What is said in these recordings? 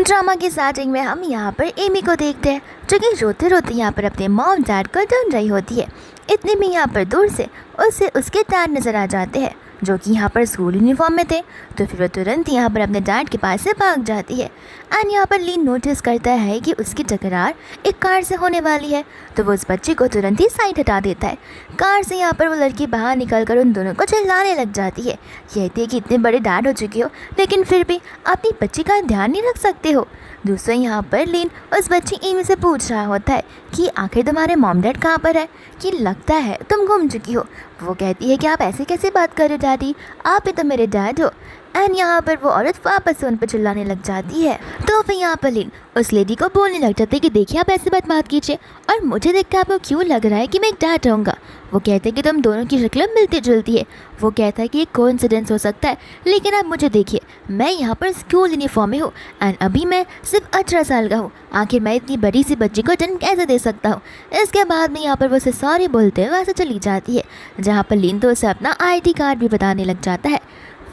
Drama की starting में हम यहाँ पर एमी को देखते हैं जो कि रोते रोते यहाँ पर अपने मॉम डैड को ढूंढ रही होती है। इतने में यहाँ पर दूर से उसे उसके डैड नज़र आ जाते हैं जो कि यहाँ पर स्कूल यूनिफॉर्म में थे। तो फिर वो तुरंत यहाँ पर अपने डैड के पास से भाग जाती है। एंड यहाँ पर लीन नोटिस करता है कि उसकी टकरार एक कार से होने वाली है। तो वो उस बच्चे को तुरंत ही साइड हटा देता है। कार से यहाँ पर वो लड़की बाहर निकल कर उन दोनों को चिल्लाने लग जाती है, कहती है कि इतने बड़े डैड हो चुके हो लेकिन फिर भी अपनी बच्ची का ध्यान नहीं रख सकते हो। दूसरा यहाँ पर लीन उस बच्ची एमी से पूछ रहा होता है कि आखिर तुम्हारे मॉम डैड कहाँ पर है, कि लगता है तुम घूम चुकी हो। वो कहती है कि आप ऐसे कैसे बात कर रहे हो डैडी, आप ही तो मेरे डैड हो। एंड यहाँ पर वो औरत वापस से उन पर चिल्लाने लग जाती है। तो फिर यहाँ पर लीन उस लेडी को बोलने लग जाती है कि देखिए आप ऐसे बात कीजिए और मुझे देख कर आपको क्यों लग रहा है कि मैं एक डैड रहूँगा। वो कहते हैं कि तुम दोनों की शक्ल मिलती जुलती है। वो कहता है कि ये कोइंसिडेंस हो सकता है लेकिन आप मुझे देखिए, मैं यहाँ पर स्कूल यूनिफॉर्म में हूँ एंड अभी मैं सिर्फ 18 साल का हूँ। आखिर मैं इतनी बड़ी सी बच्ची को जन्म कैसे दे सकता हूँ। इसके बाद में यहाँ पर वो उसे सॉरी बोलते हुए वहाँ से चली जाती है, जहाँ पर लीन तो उसे अपना ID कार्ड भी बताने लग जाता है।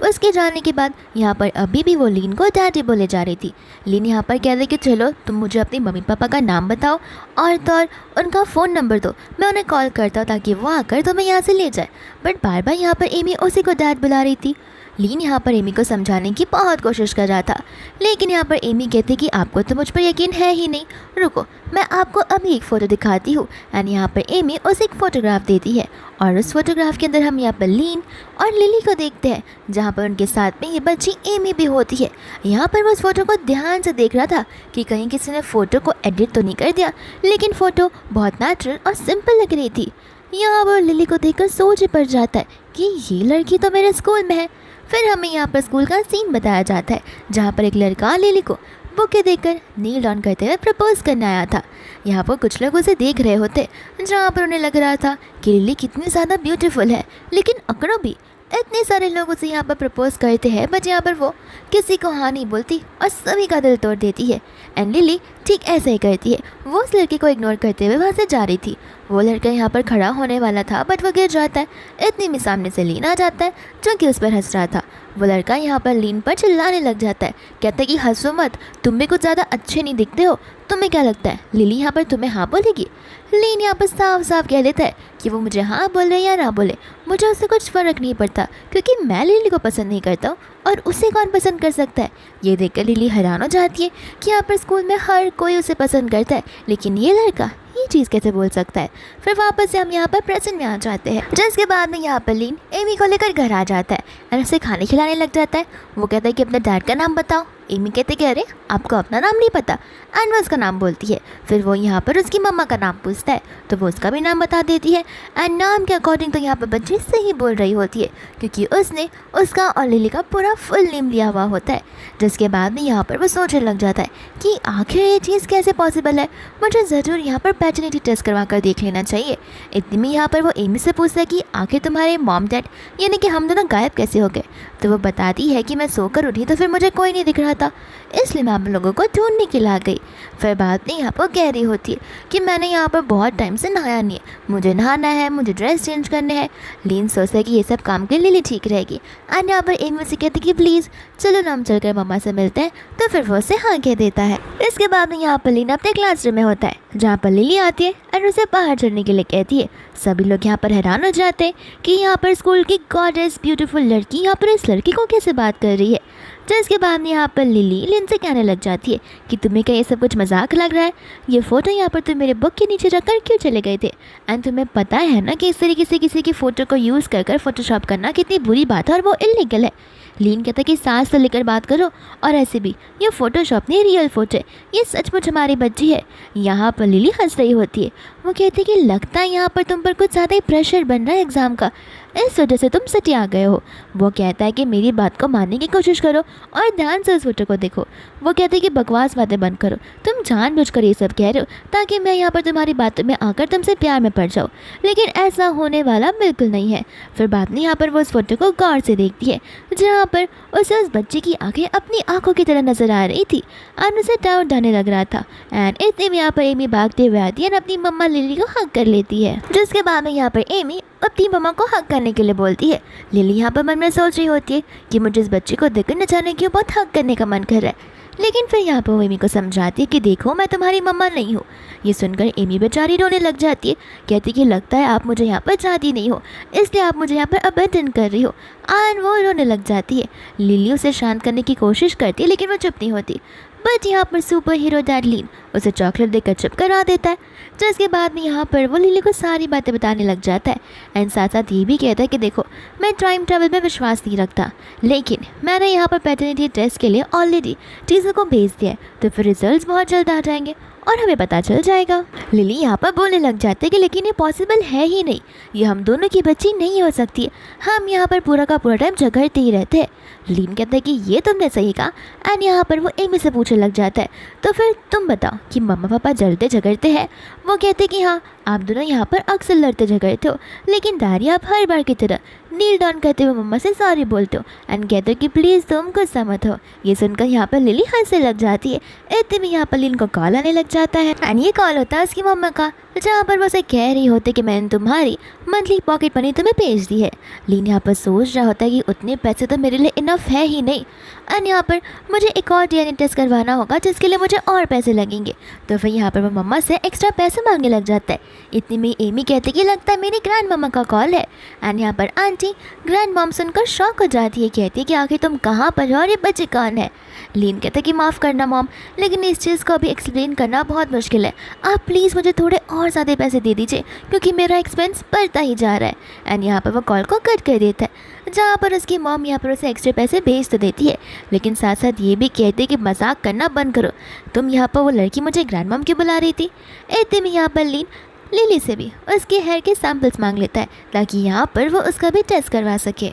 उसके जाने के बाद यहाँ पर अभी भी वो लीन को डैडी बोले जा रही थी। लीन यहाँ पर कह रही कि चलो तुम मुझे अपने मम्मी पापा का नाम बताओ और तो और उनका फ़ोन नंबर दो, मैं उन्हें कॉल करता हूँ ताकि वो आकर तुम्हें यहाँ से ले जाए। बट बार बार यहाँ पर एमी उसी को डैड बुला रही थी। लीन यहाँ पर एमी को समझाने की बहुत कोशिश कर रहा था लेकिन यहाँ पर एमी कहती कि आपको तो मुझ पर यकीन है ही नहीं, रुको मैं आपको अभी एक फ़ोटो दिखाती हूँ। एंड यहाँ पर एमी उसे एक फ़ोटोग्राफ देती है और उस फोटोग्राफ के अंदर हम यहाँ पर लीन और लिली को देखते हैं, जहाँ पर उनके साथ में ये बच्ची एमी भी होती है। यहाँ पर वो उस फोटो को ध्यान से देख रहा था कि कहीं किसी ने फ़ोटो को एडिट तो नहीं कर दिया, लेकिन फ़ोटो बहुत नेचुरल और सिंपल लग रही थी। यहाँ पर लिली को देखकर सोच पड़ जाता है कि ये लड़की तो मेरे स्कूल में है। फिर हमें यहाँ पर स्कूल का सीन बताया जाता है, जहाँ पर एक लड़का लिली को बुके देकर नील डाउन करते हुए प्रपोज करने आया था। यहाँ पर कुछ लोग उसे देख रहे होते, जहाँ पर उन्हें लग रहा था कि लिली कितनी ज़्यादा ब्यूटीफुल है, लेकिन अकड़ो भी इतने सारे लोग उसे यहाँ पर प्रपोज करते हैं बट यहाँ पर वो किसी को हाँ नहीं बोलती और सभी का दिल तोड़ देती है। एंड लिली ठीक ऐसा ही करती है, वो उस लड़के को इग्नोर करते हुए वहाँ से जा रही थी। वो लड़का यहाँ पर खड़ा होने वाला था बट वो गिर जाता है। इतने में सामने से लीन आ जाता है जो कि उस पर हंस रहा था। वो लड़का यहाँ पर लीन पर चिल्लाने लग जाता है, कहता है कि हंसो मत, तुम भी कुछ ज़्यादा अच्छे नहीं दिखते हो, तुम्हें क्या लगता है लिली यहाँ पर तुम्हें हाँ बोलेगी। लीन यहाँ पर साफ साफ कह देता है कि वो मुझे हाँ बोले या ना बोले मुझे उससे कुछ फ़र्क नहीं पड़ता, क्योंकि मैं लिली को पसंद नहीं करता हूँ और उसे कौन पसंद कर सकता है। ये देखकर लिली हैरान हो जाती है कि यहाँ पर स्कूल में हर कोई उसे पसंद करता है लेकिन ये लड़का ये चीज़ कैसे बोल सकता है। फिर वापस से हम यहाँ पर प्रेजेंट में आ जाते हैं, जिसके बाद में यहाँ पर लीन एमी को लेकर घर आ जाता है और उसे खाने खिलाने लग जाता है। वो कहता है कि अपने डैड का नाम बताओ। एमी कहते कि अरे आपको अपना नाम नहीं पता, एंड वो उसका नाम बोलती है। फिर वो यहाँ पर उसकी मम्मा का नाम पूछता है तो वो उसका भी नाम बता देती है। एंड नाम के अकॉर्डिंग तो यहाँ पर बच्ची सही बोल रही होती है, क्योंकि उसने उसका और लिली का पूरा फुल नेम लिया हुआ होता है। जिसके बाद में यहाँ पर वो सोचने लग जाता है कि आखिर ये चीज़ कैसे पॉसिबल है, मुझे ज़रूर यहाँ पर पैटर्निटी टेस्ट करवा कर देख लेना चाहिए। इतने में यहाँ पर वो एमी से पूछता है कि आखिर तुम्हारे मॉम डैड यानी कि हम दोनों गायब कैसे हो गए। तो वो बताती है कि मैं सोकर उठी तो फिर मुझे कोई नहीं दिख रहा था, इसलिए मैं आप लोगों को ढूंढने के लिए आ गई। फिर बाद में यहाँ पर कह रही होती है कि मैंने यहाँ पर बहुत टाइम से नहाया नहीं है, मुझे नहाना है, मुझे ड्रेस चेंज करने हैं। लीन सोचता है कि ये सब काम के लिए ठीक रहेगी। एंड यहाँ पर एमी से कहती कि प्लीज़ चलो ना हम चलकर मम्मा से मिलते हैं। तो फिर वो उसे हाँ कह देता है। इसके बाद में यहाँ पर लीन अपने क्लासरूम में होता है, जहाँ पर लिली आती है और उसे बाहर चढ़ने के लिए कहती है। सभी लोग यहाँ पर हैरान हो जाते हैं कि यहाँ पर स्कूल की गॉडेस ब्यूटीफुल लड़की यहाँ पर इस लड़की को कैसे बात कर रही है। जिसके बाद में यहाँ पर लिली लिन से कहने लग जाती है कि तुम्हें क्या ये सब कुछ मजाक लग रहा है, ये फ़ोटो यहाँ पर तुम मेरे बुक के नीचे रखकर क्यों चले गए थे। एंड तुम्हें पता है ना कि इस तरीके से किसी की फ़ोटो को यूज़ कर फोटोशॉप करना कितनी बुरी बात है और वो इलीगल है। लीन कहता है कि सांस तो लेकर बात करो, और ऐसे भी ये फ़ोटोशॉप नहीं रियल फ़ोटो है, ये सचमुच हमारी बच्ची है। यहाँ पर लिली हंस रही होती है। वो कहती है कि लगता है यहाँ पर तुम पर कुछ ज़्यादा ही प्रेशर बन रहा है एग्ज़ाम का, इस वजह से तुम सटिया गए हो। वो कहता है कि मेरी बात को मानने की कोशिश करो और ध्यान से उस फोटो को देखो। वो कहते हैं कि बकवास बातें बंद करो, तुम जानबूझकर ये सब कह रहे हो ताकि मैं यहाँ पर तुम्हारी बातों में आकर तुमसे प्यार में पड़ जाऊँ, लेकिन ऐसा होने वाला बिल्कुल नहीं है। फिर बाद में यहाँ पर वो उस फोटो को गौर से देखती है, जहाँ पर उसे उस बच्चे की आंखें अपनी आंखों की तरह नजर आ रही थी और उसे डाउट आने लग रहा था। एंड इतने में यहाँ पर एमी भागते हुए आती है और अपनी मम्मा लिली को हक कर लेती है। जिसके बाद में यहाँ पर एमी अपनी मम्मा को हक करने के लिए बोलती है। लिली यहाँ पर मन में सोच रही होती है कि मुझे इस बच्चे को देखकर न जाने क्यों बहुत हक करने का मन कर रहा है, लेकिन फिर यहाँ पर वो एमी को समझाती है कि देखो मैं तुम्हारी मम्मा नहीं हूँ। ये सुनकर एमी बेचारी रोने लग जाती है, कहती कि लगता है आप मुझे यहाँ पर चाहती नहीं हो, इसलिए आप मुझे यहाँ पर अबैंडन कर रही हो। एंड वो रोने लग जाती है। लिली उसे शांत करने की कोशिश करती है लेकिन वो चुप नहीं होती। बट यहाँ पर सुपर हीरो डैड लीन उसे चॉकलेट देकर चुप करा देता है, जिसके बाद में यहाँ पर वो लिली को सारी बातें बताने लग जाता है। एंड साथ साथ ये भी कहता है कि देखो मैं टाइम ट्रैवल में विश्वास नहीं रखता, लेकिन मैंने यहाँ पर पैटर्निटी टेस्ट के लिए ऑलरेडी टीचर को भेज दिया है, तो फिर रिजल्ट्स बहुत जल्द आ जाएंगे और हमें पता चल जाएगा। लिली यहाँ पर बोलने लग जाते हैं कि लेकिन ये पॉसिबल है ही नहीं, ये हम दोनों की बच्ची नहीं हो सकती है, हम यहाँ पर पूरा का पूरा टाइम झगड़ते ही रहते हैं। लीन कहता है कि ये तुमने सही कहा। एंड यहाँ पर वो एमी से पूछने लग जाता है, तो फिर तुम बताओ कि मम्मा पापा जलते झगड़ते हैं? वो कहते कि हाँ आप दोनों यहाँ पर अक्सर लड़ते झगड़ते हो, लेकिन डैडी आप हर बार की तरह नील डाउन करते हुए मम्मा से सॉरी बोलते हो एंड कहते हो कि प्लीज़ तुम गुस्सा मत हो। ये सुनकर यहाँ पर लिली हंसने लग जाती है। इतने में यहाँ पर लीन को कॉल आने लग जाता है एंड ये कॉल होता है उसकी मम्मा का, जहाँ पर वो उसे कह रही होती कि मैंने तुम्हारी मंथली पॉकेट मनी तुम्हें भेज दी है। लीन यहाँ पर सोच रहा होता है कि उतने पैसे तो मेरे लिए इनफ है ही नहीं, एंड यहाँ पर मुझे एक और डीएनए टेस्ट करवाना होगा जिसके लिए मुझे और पैसे लगेंगे। तो फिर यहाँ पर वो मम्मा से एक्स्ट्रा पैसे मांगने लग जाता है। इतनी में एमी कहती कि लगता है मेरी ग्रैंड मम्मा का कॉल है। एंड यहाँ पर आंटी ग्रैंड मॉम सुनकर शॉक हो जाती है, कहती है कि आखिर तुम कहाँ पर हो और ये बच्चे कौन है। लीन कहता है कि माफ़ करना मॉम, लेकिन इस चीज़ को अभी एक्सप्लेन करना बहुत मुश्किल है, आप प्लीज़ मुझे थोड़े और ज़्यादा पैसे दे दीजिए क्योंकि मेरा एक्सपेंस बढ़ता ही जा रहा है। एंड यहाँ पर वो कॉल को कट कर देता है, जहाँ पर उसकी मॉम यहाँ पर उसे एक्स्ट्रा पैसे भेज तो देती है, लेकिन साथ साथ ये भी कहती है कि मजाक करना बंद करो, तुम यहाँ पर वो लड़की मुझे ग्रैंड मॉम क्यों बुला रही थी। इतने में यहाँ पर लीन लिली से भी उसके हेयर के सैंपल्स मांग लेता है ताकि यहाँ पर वो उसका भी टेस्ट करवा सके।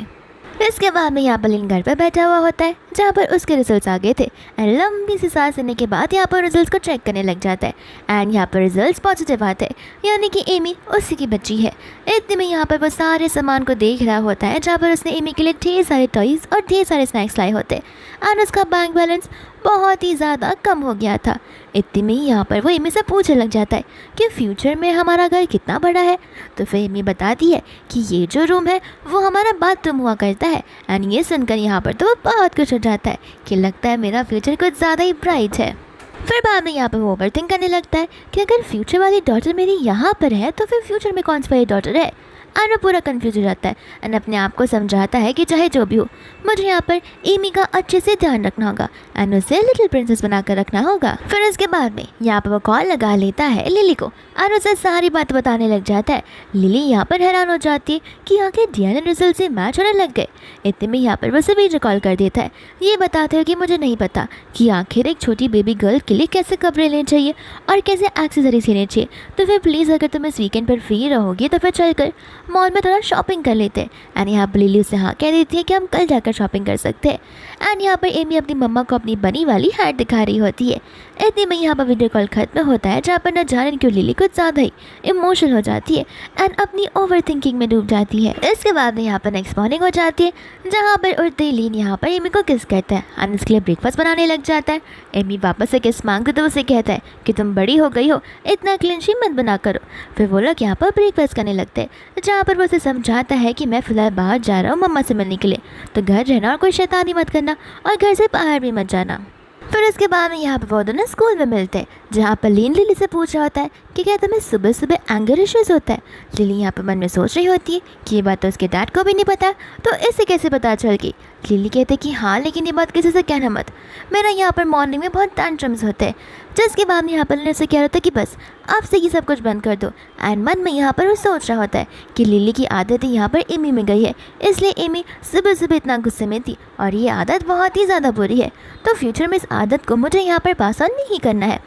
इसके बाद में यहाँ पर लीन घर पर बैठा हुआ होता है, जहाँ पर उसके रिजल्ट्स आ गए थे। एंड लंबी सी सांस लेने के बाद यहाँ पर रिजल्ट्स को चेक करने लग जाता है एंड यहाँ पर रिजल्ट्स पॉजिटिव आते हैं, यानी कि एमी उसी की बच्ची है। इतने में यहाँ पर वो सारे सामान को देख रहा होता है, जहाँ पर उसने एमी के लिए ढेर सारे टॉयज़ और ढेर सारे स्नैक्स लाए होते हैं एंड उसका बैंक बैलेंस बहुत ही ज़्यादा कम हो गया था। इतने में ही यहाँ पर वो एमी से पूछने लग जाता है कि फ्यूचर में हमारा घर कितना बड़ा है। तो फिर एमी बताती है कि ये जो रूम है वो हमारा बाथरूम हुआ करता है। एंड ये सुनकर यहाँ पर तो वो बहुत कुछ हो जाता है कि लगता है मेरा फ्यूचर कुछ ज़्यादा ही ब्राइट है। फिर बाद में यहाँ पर वो ओवरथिंक करने लगता है कि अगर फ्यूचर वाली डॉटर मेरी यहाँ पर है तो फिर फ्यूचर में कौन सी वाली डॉटर है। एंड वो पूरा कंफ्यूज हो जाता है एंड अपने आप को समझाता है कि चाहे जो भी हो मुझे यहाँ पर एमी का अच्छे से ध्यान रखना होगा एंड उसे लिटिल प्रिंसेस बनाकर रखना होगा। फिर इसके बाद में यहाँ पर वो कॉल लगा लेता है लिली को और उसे सारी बात बताने लग जाता है। लिली यहाँ पर हैरान हो जाती है कि आखिर डीएनए रिजल्ट से मैच होने लग गए। इतने में यहाँ पर वो वीडियो कॉल कर देता है, ये बताते हो कि मुझे नहीं पता कि आखिर एक छोटी बेबी गर्ल के लिए कैसे कपड़े लेने चाहिए और कैसे एक्सेसरीज लेने चाहिए, तो फिर प्लीज़ अगर तुम इस वीकेंड पर फ्री रहोगी तो फिर चलकर मॉल में थोड़ा शॉपिंग कर लेते हैं। एंड यहाँ पर लिली उससे हाँ कह देती है कि हम कल जाकर शॉपिंग कर सकते हैं। एंड यहाँ पर एमी अपनी मम्मा को अपनी बनी वाली हैट दिखा रही होती है। इतने में यहाँ पर वीडियो कॉल खत्म होता है, जहाँ पर न जाने क्यों लिली कुछ ज़्यादा ही इमोशनल हो जाती है एंड अपनी ओवर थिंकिंग में डूब जाती है। इसके बाद में यहाँ पर नेक्स्ट मॉर्निंग हो जाती है, जहाँ पर उठते ही लीन यहाँ पर एमी को किस करता है एंड इसके लिए ब्रेकफास्ट बनाने लग जाता है। एमी वापस से किस मांगते तो उसे कहता है कि तुम बड़ी हो गई हो, इतना क्लिंची मत बना करो। फिर वो लोग यहाँ पर ब्रेकफास्ट करने लगते हैं, जहाँ पर वो उसे समझाता है कि मैं फ़िलहाल बाहर जा रहा हूँ मम्मा से मिलने के लिए, तो घर रहना और कोई शैतानी मत करना और घर से बाहर भी मत जाना। फिर उसके बाद में यहाँ पर वो दोनों स्कूल में मिलते हैं, जहाँ पर लीन लिली से पूछ रहा होता है कि क्या तुम्हें सुबह सुबह एंगर इश्यूज़ होता है। लिली यहाँ पर मन में सोच रही होती है कि ये बात तो उसके डैड को भी नहीं पता, तो इसे कैसे पता चल गई। लिली कहते कि हाँ लेकिन ये बात किसी से कहना मत, मेरा यहाँ पर मॉर्निंग में बहुत टेंट्रम्स होते हैं। जिसके बाद में यहाँ पर लिली से कह रहा था कि बस अब से ये सब कुछ बंद कर दो। एंड मन में यहाँ पर वो सोच रहा होता है कि लिली की आदत ही यहाँ पर एमी में गई है, इसलिए एमी सुबह सुबह इतना गुस्से में थी और ये आदत बहुत ही ज़्यादा बुरी है, तो फ्यूचर में इस आदत को मुझे यहाँ पर पास ऑन नहीं करना है।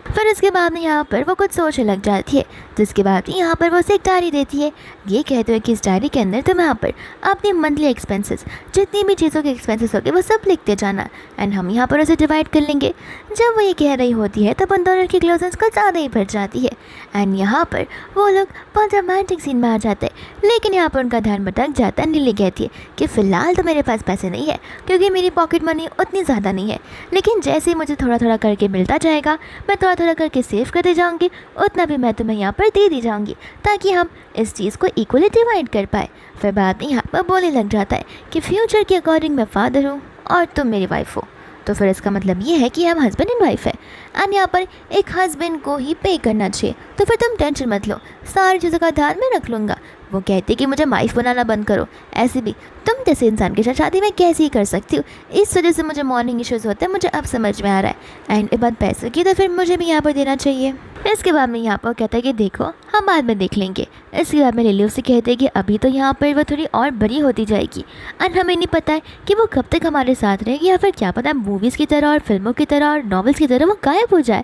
फिर इसके बाद में यहाँ पर वो कुछ सोचने लग जाती है, जिसके बाद यहाँ पर वो उसे एक डायरी देती है। ये कहते हुए कि इस डायरी के अंदर तुम यहाँ पर अपने मंथली एक्सपेंसेस जितनी भी चीज़ों के एक्सपेंसेस होंगे वो सब लिखते जाना एंड हम यहाँ पर उसे डिवाइड कर लेंगे। जब वो ये कह रही होती है तब उन दोनों की क्लोजनेस कुछ ज़्यादा ही बढ़ जाती है एंड यहाँ पर वो लोग बहुत रोमांटिक सीन में आ जाते हैं, लेकिन यहाँ पर उनका ध्यान भटक जाता है। नीली कहती है कि फ़िलहाल तो मेरे पास पैसे नहीं है क्योंकि मेरी पॉकेट मनी उतनी ज़्यादा नहीं है, लेकिन जैसे ही मुझे थोड़ा थोड़ा करके मिलता जाएगा मैं थोड़ा थोड़ा करके सेव करते जाऊंगी, उतना भी मैं तुम्हें यहाँ पर दे दी जाऊंगी ताकि हम इस चीज़ को इक्वली डिवाइड कर पाए। फिर बाद में यहाँ पर बोलने लग जाता है कि फ्यूचर के अकॉर्डिंग मैं फादर हूँ और तुम मेरी वाइफ हो, तो फिर इसका मतलब ये है कि हम हस्बैंड एंड वाइफ है एंड यहाँ पर एक हस्बैंड को ही पे करना चाहिए। तो फिर तुम टेंशन मत लो, सारी चीज़ों का ध्यान मैं रख लूँगा। वो कहती कि मुझे वाइफ बनाना बंद करो, ऐसे भी तुम जैसे इंसान के साथ शादी मैं कैसे ही कर सकती हूँ। इस वजह से मुझे मॉर्निंग इश्यूज़ होते हैं, मुझे अब समझ में आ रहा है। एंड ये बात पैसों की, तो फिर मुझे भी यहाँ पर देना चाहिए। इसके बाद में यहाँ पर कहता है कि देखो हम बाद में देख लेंगे। इसके बाद में लिली उससे कहते हैं कि अभी तो यहाँ पर वो थोड़ी और बड़ी होती जाएगी एंड हमें नहीं पता है कि वो कब तक हमारे साथ रहेगी, या फिर क्या पता मूवीज़ की तरह और फिल्मों की तरह और नॉवेल्स की तरह वो गायब हो जाए।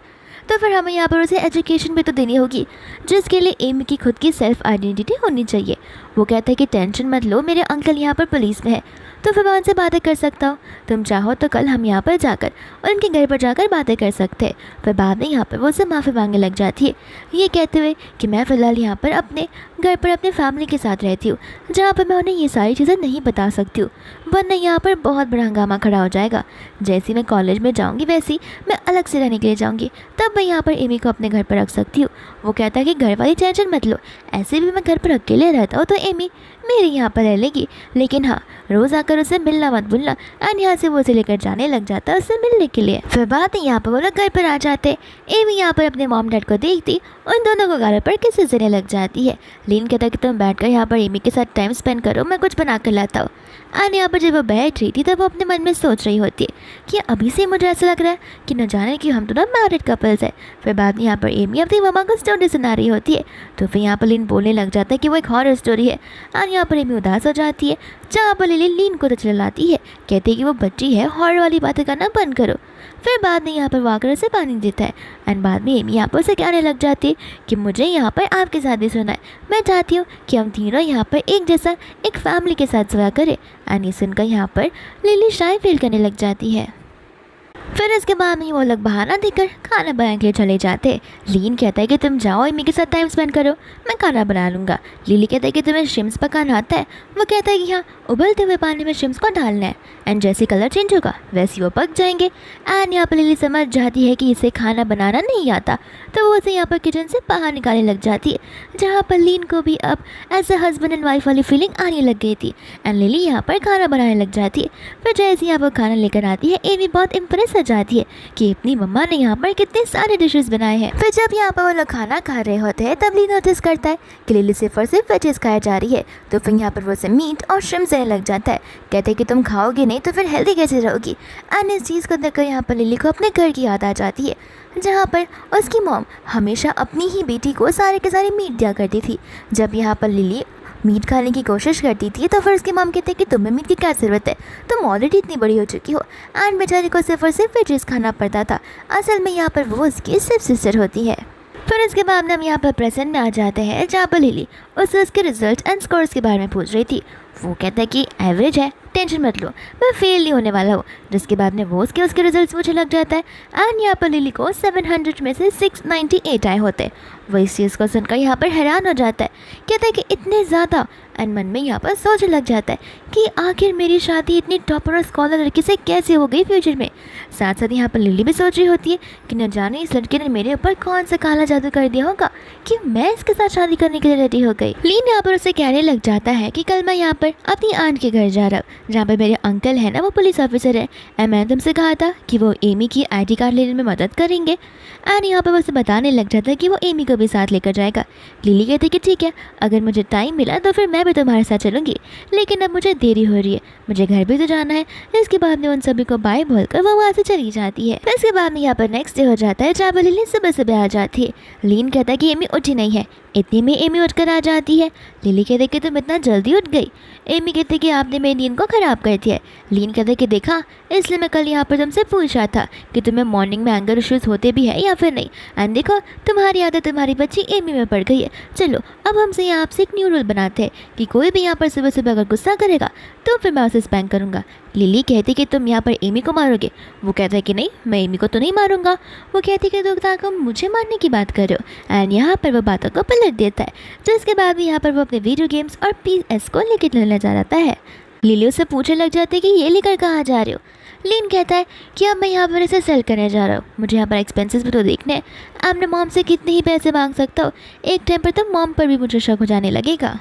तो फिर हमें यहाँ पर उसे एजुकेशन भी तो देनी होगी, जिसके लिए एमी की खुद की सेल्फ आइडेंटिटी होनी चाहिए। वो कहता है कि टेंशन मत लो, मेरे अंकल यहाँ पर पुलिस में है, तो फिर मैं उनसे बातें कर सकता हूँ। तुम चाहो तो कल हम यहाँ पर जाकर और उनके घर पर जाकर बातें कर सकते हैं। फिर बाद में यहाँ पर वो उससे माफ़ी मांगने लग जाती है, ये कहते हुए कि मैं फ़िलहाल यहाँ पर अपने घर पर अपने फैमिली के साथ रहती हूँ, जहाँ पर मैं उन्हें ये सारी चीज़ें नहीं बता सकती हूँ, वरना यहाँ पर बहुत बड़ा हंगामा खड़ा हो जाएगा। जैसे मैं कॉलेज में जाऊँगी वैसे मैं अलग से रहने के लिए जाऊँगी, तब मैं यहाँ पर एमी को अपने घर पर रख सकती हूँ। वो कहता है कि घर वाली टेंशन मत लो, ऐसे भी मैं घर पर अकेले रहता हूँ तो एमी मेरे यहाँ पर रह लेगी, लेकिन हाँ रोज़ आकर उसे मिलना मत भूलना। एंड यहाँ से वो उसे लेकर जाने लग जाता है उससे मिलने के लिए। फिर बाद में यहाँ पर वो लोग घर पर आ जाते। एमी यहाँ पर अपने मॉम डैड को देखती उन दोनों को गालों पर किसी देने लग जाती है। लीन कहता है कि तुम बैठकर यहाँ पर एमी के साथ टाइम स्पेंड करो, मैं कुछ बना कर लाता हूँ। एंड यहाँ पर जब वो बैठ रही थी तब वो अपने मन में सोच रही होती है कि अभी से मुझे ऐसा लग रहा है कि न जाने कि हम दोनों मैरिड कपल्स है। फिर बाद में यहाँ पर एमी अपनी मम्मा को स्टोरी सुना रही होती है, तो फिर यहाँ पर लीन बोलने लग जाता है कि वो एक हॉरर स्टोरी है। एंड यहाँ पर एमी उदास हो जाती है, जहाँ पर लिली लीन को तो चिल्लाती है, कहती है कि वो बच्ची है, हॉरर वाली बातें करना बंद करो। फिर बाद में यहाँ पर वाकर उसे पानी देता है एंड बाद में एमी यहाँ पर उसे कहने लग जाती है कि मुझे यहाँ पर आपके साथ ही सोना है, मैं चाहती हूँ कि हम तीनों यहाँ पर एक जैसा एक फैमिली के साथ सोया करें। एंड ये सुनकर यहाँ पर लिली शाय फील करने लग जाती है। फिर इसके बाद में वो लोग बहाना देकर खाना बनाने के लिए चले जाते हैं। लीन कहता है कि तुम जाओ एमी के साथ टाइम स्पेंड करो, मैं खाना बना लूँगा। लिली कहता है कि तुम्हें शिम्स पकाना आता है। वो कहता है कि हाँ, उबलते हुए पानी में शिम्स को डालना है एंड जैसे कलर चेंज होगा वैसे वो पक जाएंगे। एंड यहाँ पर लिली समझ जाती है कि इसे खाना बनाना नहीं आता, तो वो उसे यहाँ पर किचन से बाहर निकालने लग जाती है, जहाँ पर लीन को भी अब ऐसे हस्बैंड एंड वाइफ वाली फीलिंग आने लग गई थी। एंड लिली यहाँ पर खाना बनाने लग जाती है। फिर जैसे यहाँ पर खाना लेकर आती है, एमी बहुत इम्प्रेस हो जाती है कि अपनी मम्मा ने यहाँ पर कितने सारे डिशेस बनाए हैं। फिर जब यहाँ पर वो लोग खाना खा रहे होते हैं तब ली नोटिस करता है कि लिली सिर्फ और सिर्फ वेजेस खाया जा रही है, तो फिर यहाँ पर वो से मीट और श्रिम्प देने लग जाता है। कहते हैं कि तुम खाओगे नहीं तो फिर हेल्दी कैसे रहोगी। एंड इस चीज़ को देखकर यहाँ पर लिली को अपने घर की याद आ जाती है, जहाँ पर उसकी मॉम हमेशा अपनी ही बेटी को सारे के सारे मीट दिया करती थी। जब यहाँ पर लिली मीट खाने की कोशिश करती थी तो फिर उसकी मॉम कहते हैं कि तुम्हें मीट की क्या ज़रूरत है, तुम ऑलरेडी इतनी बड़ी हो चुकी हो। एंड बेचारी को सिर्फ और सिर्फ वेजेस खाना पड़ता था। असल में यहाँ पर वो उसकी सिर्फ सिस्टर होती है। फिर इसके बाद हम यहाँ पर प्रेजेंट में आ जाते हैं, जहाँ पर लिली उससे उसके रिजल्ट एंड स्कोर्स के बारे में पूछ रही थी। वो कहता है कि एवरेज है, टेंशन मत लो, मैं फेल नहीं होने वाला हूँ। जिसके बाद में वो उसके रिजल्ट्स मुझे लग जाता है। एंड यहाँ पर लिली को 700 में से 698 आए होते। वो इस चीज़ को सुनकर यहाँ पर हैरान हो जाता है, कहता है कि इतने ज़्यादा। एंड मन में यहाँ पर सोचने लग जाता है कि आखिर मेरी शादी इतनी टॉपर और स्कॉलर लड़की से कैसे हो गई फ्यूचर में। साथ साथ यहाँ पर लिली भी सोच रही होती है कि न जाने इस लड़के ने मेरे ऊपर कौन सा काला जादू कर दिया होगा कि मैं इसके साथ शादी करने के लिए रेडी हो गई। लीन यहाँ पर उसे कहने लग जाता है कि कल मैं यहाँ पर अपनी आंट के घर जा रहा हूँ, जहाँ पर मेरे अंकल है ना, वो पुलिस ऑफिसर है। एंड मैंने तुमसे कहा था कि वो एमी की ID कार्ड लेने में मदद करेंगे। एंड यहाँ पर उसे बताने लग जाता है कि वो एमी को भी साथ लेकर जाएगा। लिली कहती है कि ठीक है, अगर मुझे टाइम मिला तो फिर मैं भी तुम्हारे साथ चलूँगी, लेकिन अब मुझे देरी हो रही है, मुझे घर भी तो जाना है। इसके बाद में उन सभी को बाय बोलकर वो वहाँ से चली जाती है। फिर इसके बाद में यहाँ पर नेक्स्ट डे हो जाता है, जहाँ पर लिली सुबह सुबह आ जाती है। लीन कहता है कि एमी उठी नहीं है। इतनी में एमी उठकर आ जाती है। लिली कहते कि तुम इतना जल्दी उठ गई। एमी कहते कि आपने मेरी नींद को ख़राब कर दिया है। लीन कहते कि देखा, इसलिए मैं कल यहाँ पर तुमसे पूछ रहा था कि तुम्हें मॉर्निंग में एंगर इश्यूज़ होते भी है या फिर नहीं। एंड देखो, तुम्हारी आदत तुम्हारी बच्ची एमी में पड़ गई है। चलो अब हमसे यहाँ आपसे एक न्यू रूल बनाते हैं कि कोई भी यहाँ पर सुबह सुबह अगर गुस्सा करेगा तो फिर मैं उसे स्पैंक करूँगा। लिली कहती कि तुम यहाँ पर एमी को मारोगे। वो कहता है कि नहीं, मैं एमी को तो नहीं मारूंगा। वो कहती कि तुम मुझे मारने की बात कर रहे हो। एंड यहाँ पर वो बातों को पलट देता है, जिसके बाद भी यहाँ पर वो अपने वीडियो गेम्स और PS को लेकर चलने जा रहा है। लिली उससे पूछने लग जाती है कि ये लेकर कहाँ जा रहे हो। लीन कहता है कि अब मैं यहाँ पर इसे सेल करने जा रहा हूँ, मुझे यहाँ पर एक्सपेंसेस भी तो देखने हैं। अपने मॉम से कितने ही पैसे मांग सकता हूँ, एक टाइम पर तो मॉम पर भी मुझे शक हो जाने लगेगा।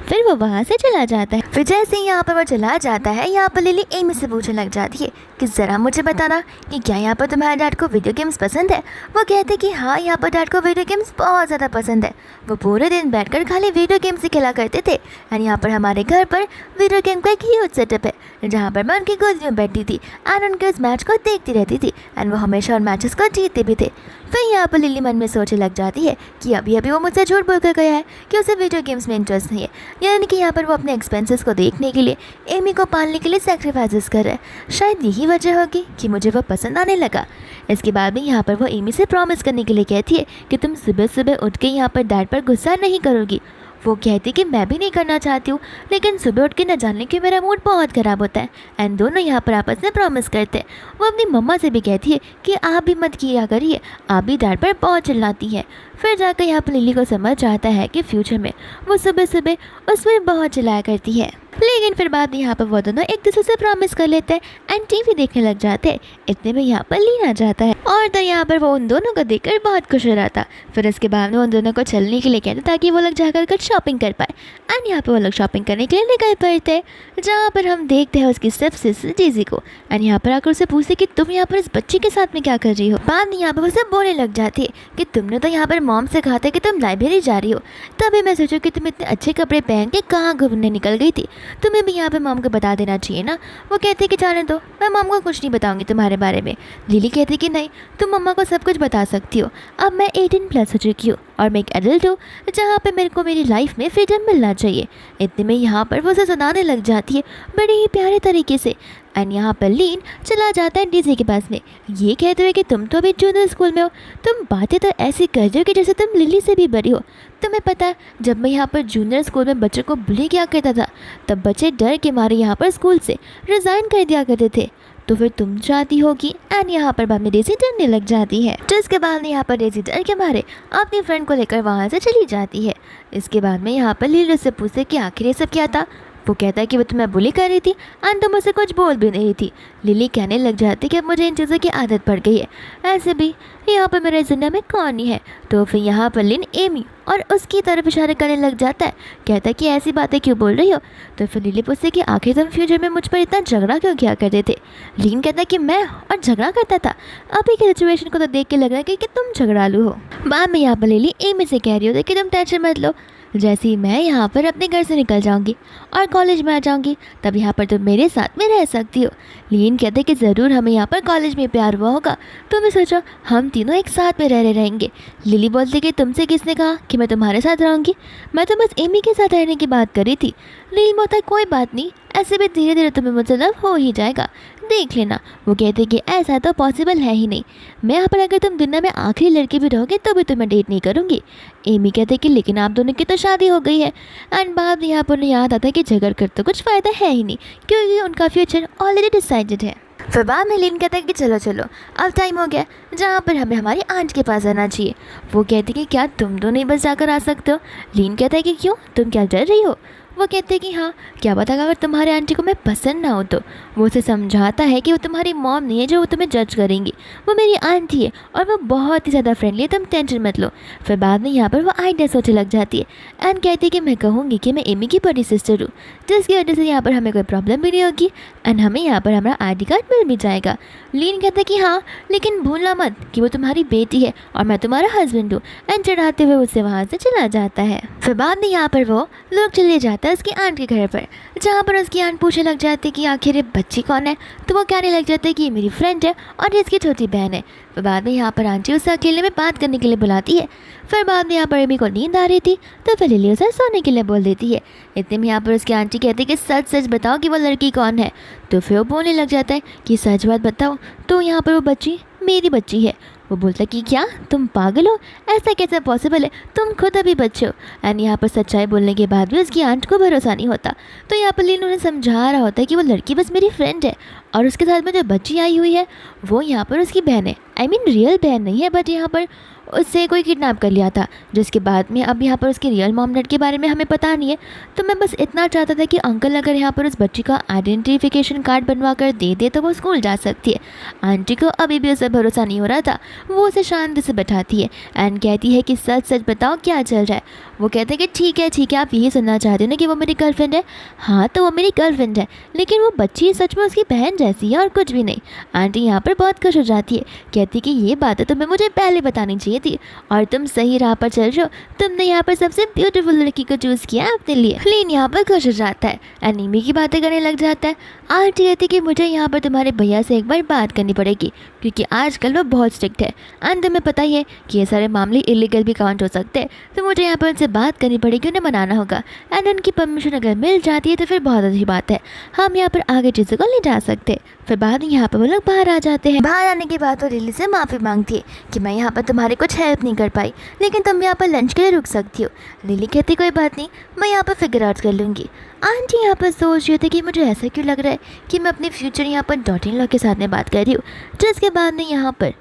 फिर वो वहाँ से चला जाता है। फिर जैसे ही यहाँ पर वो चला जाता है, यहाँ पर लिली एमी से पूछने लग जाती है कि ज़रा मुझे बताना कि क्या यहाँ पर तुम्हारे डैड को वीडियो गेम्स पसंद है। वो कहते कि हाँ, यहाँ पर डैड को वीडियो गेम्स बहुत ज़्यादा पसंद है। वो पूरे दिन बैठकर खाली वीडियो गेम्स ही खेला करते थे। एंड यहाँ पर हमारे घर पर वीडियो गेम का एक ह्यूज सेटअप है जहाँ पर मैं उनकी गोद में बैठती थी एंड उनके उस मैच को देखती रहती थी एंड वो हमेशा उन मैचेस को जीतते भी थे। फिर यहाँ पर लिली मन में सोचने लग जाती है कि अभी अभी वो मुझसे झूठ बोल कर गया है कि उसे वीडियो गेम्स में इंटरेस्ट नहीं है, यानी कि यहाँ पर वो अपने एक्सपेंसेस को देखने के लिए एमी को पालने के लिए सेक्रीफाइसेस कर रहा है। शायद यही वजह होगी कि मुझे वो पसंद आने लगा। इसके बाद में यहाँ पर वो एमी से प्रॉमिस करने के लिए कहती है कि तुम सुबह सुबह उठ के यहाँ पर डैड पर गुस्सा नहीं करोगी। वो कहती कि मैं भी नहीं करना चाहती हूँ, लेकिन सुबह उठ के न जानने कि मेरा मूड बहुत ख़राब होता है। एंड दोनों यहाँ पर आपस में प्रॉमिस करते हैं। वो अपनी मम्मा से भी कहती है कि आप भी मत किया करिए, आप भी डैड पर बहुत चिल्लाती है। फिर जाकर यहाँ पर लिली को समझ आता है कि फ्यूचर में वो सुबह सुबह उस पर बहुत चिल्लाया करती है। लेकिन फिर बाद में यहाँ पर वो दोनों एक दूसरे से प्रॉमिस कर लेते हैं एंड टीवी देखने लग जाते हैं। इतने में यहाँ पर लीन आ जाता है और तो यहाँ पर वो उन दोनों को देखकर बहुत खुश हो रहा था। फिर इसके बाद में उन दोनों को चलने के लिए कहते ताकि वो लोग जाकर कुछ शॉपिंग कर पाए। एंड यहाँ पर वो लोग शॉपिंग करने के लिए निकल पड़ते हैं, जहाँ पर हम देखते हैं उसकी स्टेप सिस्टर डेज़ी को। एंड यहाँ पर आकर उसे पूछते कि तुम यहाँ पर इस बच्ची के साथ में क्या कर रही हो। बाद में यहाँ पर उसे बोलने लग जाती है कि तुमने तो यहाँ पर मॉम से कहा था कि तुम लाइब्रेरी जा रही हो, तभी मैं सोचूं कि तुम इतने अच्छे कपड़े पहन के कहाँ घूमने निकल गई थी, तुम्हें भी यहाँ पे मॉम को बता देना चाहिए ना। वो कहती है कि जाने दो, मैं मॉम को कुछ नहीं बताऊंगी तुम्हारे बारे में। लिली कहती कि नहीं, तुम मम्मा को सब कुछ बता सकती हो, अब मैं 18+ हो चुकी हूँ और मैं एक एडल्ट हूँ जहाँ पे मेरे को मेरी लाइफ में फ्रीडम मिलना चाहिए। इतने में यहाँ पर वो उसे सुनाने लग जाती है बड़े ही प्यारे तरीके से। एंड यहाँ पर लीन चला जाता है डेज़ी के पास में, ये कहते हुए कि तुम तो अभी जूनियर स्कूल में हो, तुम बातें तो ऐसी कर रही हो कि जैसे तुम लिली से भी बड़ी हो। तुम्हें पता है जब मैं यहाँ पर जूनियर स्कूल में बच्चों को बुली किया करता था, तब बच्चे डर के मारे यहाँ पर स्कूल से रिज़ाइन कर दिया करते थे, तो फिर तुम चाहती होगी। एंड यहाँ पर बाद में डेज़ी डरने लग जाती है, जिसके बाद में यहाँ पर डेज़ी डर के मारे अपनी फ्रेंड को लेकर वहाँ से चली जाती है। इसके बाद में यहाँ पर लिली से पूछते कि आखिर ये सब क्या था। वो कहता है कि वो तुम्हें बुली कर रही थी एंड तुम मुझसे कुछ बोल भी नहीं रही थी। लिली कहने लग जाती कि अब मुझे इन चीज़ों की आदत पड़ गई है, ऐसे भी यहाँ पर मेरे जिंदा में कौन नहीं है। तो फिर यहाँ पर लिन एमी और उसकी तरफ इशारे करने लग जाता है, कहता है कि ऐसी बातें क्यों बोल रही हो। तो फिर लिली पूछती कि आखिर तुम फ्यूचर में मुझ पर इतना झगड़ा क्यों किया करते थे। लिन कहता है कि मैं और झगड़ा करता था, अभी की सिचुएशन को तो देख के लग रहा है कि तुम झगड़ालू हो। बाद में यहाँ पर लिली एमी से कह रही होती कि तुम टेंशन मत लो, जैसे ही मैं यहाँ पर अपने घर से निकल जाऊँगी और कॉलेज में आ जाऊँगी तब यहाँ पर तुम मेरे साथ में रह सकती हो। लीन कहते कि ज़रूर हमें यहाँ पर कॉलेज में प्यार हुआ होगा, तो मैं सोचा हम तीनों एक साथ में रह रहेंगे। लिली बोलती कि तुमसे किसने कहा कि मैं तुम्हारे साथ रहूँगी, मैं तो बस एमी के साथ रहने की बात कर रही थी। लीन बोलता है कोई बात नहीं, ऐसे भी धीरे धीरे तुम्हें मुझसे लव हो ही जाएगा, देख लेना। वो कहते कि ऐसा तो पॉसिबल है ही नहीं, मैं यहाँ पर अगर तुम दुनिया में आखिरी लड़की भी रहोगे तो भी तुम्हें डेट नहीं करूँगी। एमी कहते कि लेकिन आप दोनों की तो शादी हो गई है। एंड बाद में यहाँ पर उन्हें याद आता है कि झगड़ कर तो कुछ फ़ायदा है ही नहीं, क्योंकि उनका फ्यूचर ऑलरेडी डिसाइडेड है। फिर बाद में लीन कहता है कि चलो चलो अब टाइम हो गया जहाँ पर हमें हमारी आंट के पास आना चाहिए। वो कहती कि क्या तुम दोनों ही बस जाकर आ सकते हो। लीन कहता है कि क्यों, तुम क्या डर रही हो। वो कहते हैं कि हाँ, क्या पता अगर तुम्हारे आंटी को मैं पसंद ना हो तो। वो उसे समझाता है कि वो तुम्हारी मॉम नहीं है जो वो तुम्हें जज करेंगी, वो मेरी आंटी है और वो बहुत ही ज़्यादा फ्रेंडली है, तुम टेंशन मत लो। फिर बाद में यहाँ पर वो आइडिया सोचने लग जाती है एंड कहती है कि मैं कहूँगी कि मैं एमी की बड़ी सिस्टर हूँ, जिसकी वजह से यहाँ पर हमें कोई प्रॉब्लम भी नहीं होगी एंड हमें यहाँ पर हमारा ID कार्ड मिल भी जाएगा। लीन कहता है कि हाँ, लेकिन भूलना मत कि वो तुम्हारी बेटी है और मैं तुम्हारा हस्बैंड हूँ। एंड चढ़ाते हुए उससे वहाँ से चला जाता है। फिर बाद में यहाँ पर वो लोग चले जाता है उसकी आंट के घर पर, जहाँ पर उसकी आंट पूछने लग जाती है कि आखिर ये बच्ची कौन है। तो वो कहने लग जाता है कि ये मेरी फ्रेंड है और ये इसकी छोटी बहन है। फिर बाद में यहाँ पर आंटी उसे अकेले में बात करने के लिए बुलाती है। फिर बाद में यहाँ पर एमी को नींद आ रही थी तो फिर लिली उसे सोने के लिए बोल देती है। इतने में यहाँ पर उसकी आंटी कहती है कि सच सच बताओ कि वो लड़की कौन है। तो फिर वो बोलने लग जाता है कि सच बात बताओ तो यहाँ पर वो बच्ची मेरी बच्ची है। वो बोलता कि क्या तुम पागल हो, ऐसा कैसे पॉसिबल है, तुम खुद अभी बच्चे हो। एंड यहाँ पर सच्चाई बोलने के बाद भी उसकी आंट को भरोसा नहीं होता। तो यहाँ पर लीन उन्हें समझा रहा होता है कि वो लड़की बस मेरी फ्रेंड है और उसके साथ में जो बच्ची आई हुई है वो यहाँ पर उसकी बहन है। आई मीन रियल बहन नहीं है, बट यहाँ पर उससे कोई किडनैप कर लिया था, जिसके बाद में अब यहाँ पर उसके रियल मॉम डैड के बारे में हमें पता नहीं है। तो मैं बस इतना चाहता था कि अंकल अगर यहाँ पर उस बच्ची का आइडेंटिफिकेशन कार्ड बनवा कर दे दे तो वो स्कूल जा सकती है। आंटी को अभी भी उस पर भरोसा नहीं हो रहा था। वो उसे शांति से बैठाती है एंड कहती है कि सच सच बताओ क्या चल रहा है। वो कहते हैं कि ठीक है आप यही सुनना चाहते हो ना कि वो मेरी गर्लफ्रेंड है। हाँ तो वो मेरी गर्लफ्रेंड है, लेकिन वो बच्ची सच में उसकी बहन जैसी है और कुछ भी नहीं। आंटी यहाँ पर बहुत खुश हो जाती है, कहती कि ये बात है तुम्हें मुझे पहले बतानी चाहिए थी और तुम सही राह पर चल रहे हो। तुमने यहाँ पर सबसे ब्यूटीफुल लड़की को चूज़ किया है अपने लिए। लीन यहाँ पर खुश हो जाता है, एनीमी की बातें करने लग जाता है। आंटी कहती कि मुझे यहाँ पर तुम्हारे भैया से एक बार बात करनी पड़ेगी, क्योंकि आजकल वो बहुत स्ट्रिक्ट है एंड तुम्हें पता ही है कि ये सारे मामले इलीगल भी काउंट हो सकते हैं। तो मुझे यहाँ पर उनसे बात करनी पड़ेगी, उन्हें मनाना होगा एंड उनकी परमिशन अगर मिल जाती है तो फिर बहुत अच्छी बात है, हम यहाँ पर आगे चीज़ों को ले जा सकते। फिर बाद में यहाँ पर वो लोग बाहर आ जाते हैं। बाहर आने के बाद वो लिली से माफ़ी मांगती है कि मैं यहाँ पर तुम्हारी कुछ हेल्प नहीं कर पाई, लेकिन तुम यहाँ पर लंच के लिए रुक सकती हो। लिली कहती कोई बात नहीं, मैं यहाँ पर फिगर आउट कर लूँगी। आंटी यहाँ पर सोच रही थी कि मुझे ऐसा क्यों लग रहा है कि मैं अपने फ्यूचर यहाँ पर डॉटर इन लॉ के साथ में बात कर रही हूँ। जिसके बाद में यहाँ पर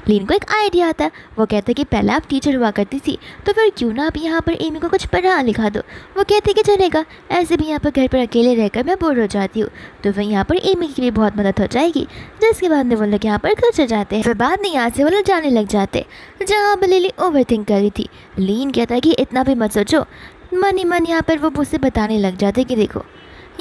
लीन को एक आइडिया आता है। वो कहते हैं कि पहले आप टीचर हुआ करती थी, तो फिर क्यों ना आप यहाँ पर एमी को कुछ पढ़ा लिखा दो। वो कहते हैं कि चलेगा, ऐसे भी यहाँ पर घर पर अकेले रहकर मैं बोर हो जाती हूँ, तो फिर यहाँ पर एमी की भी बहुत मदद हो जाएगी। जिसके बाद में वो लोग यहाँ पर घर से जाते हैं। फिर बाद में यहाँ से वो लोग जाने लग जाते जहाँ पर लिली ओवर थिंक कर रही थी। लीन कहता है कि इतना भी मत सोचो। मन ही मन यहाँ पर वो मुझसे बताने लग जाते कि देखो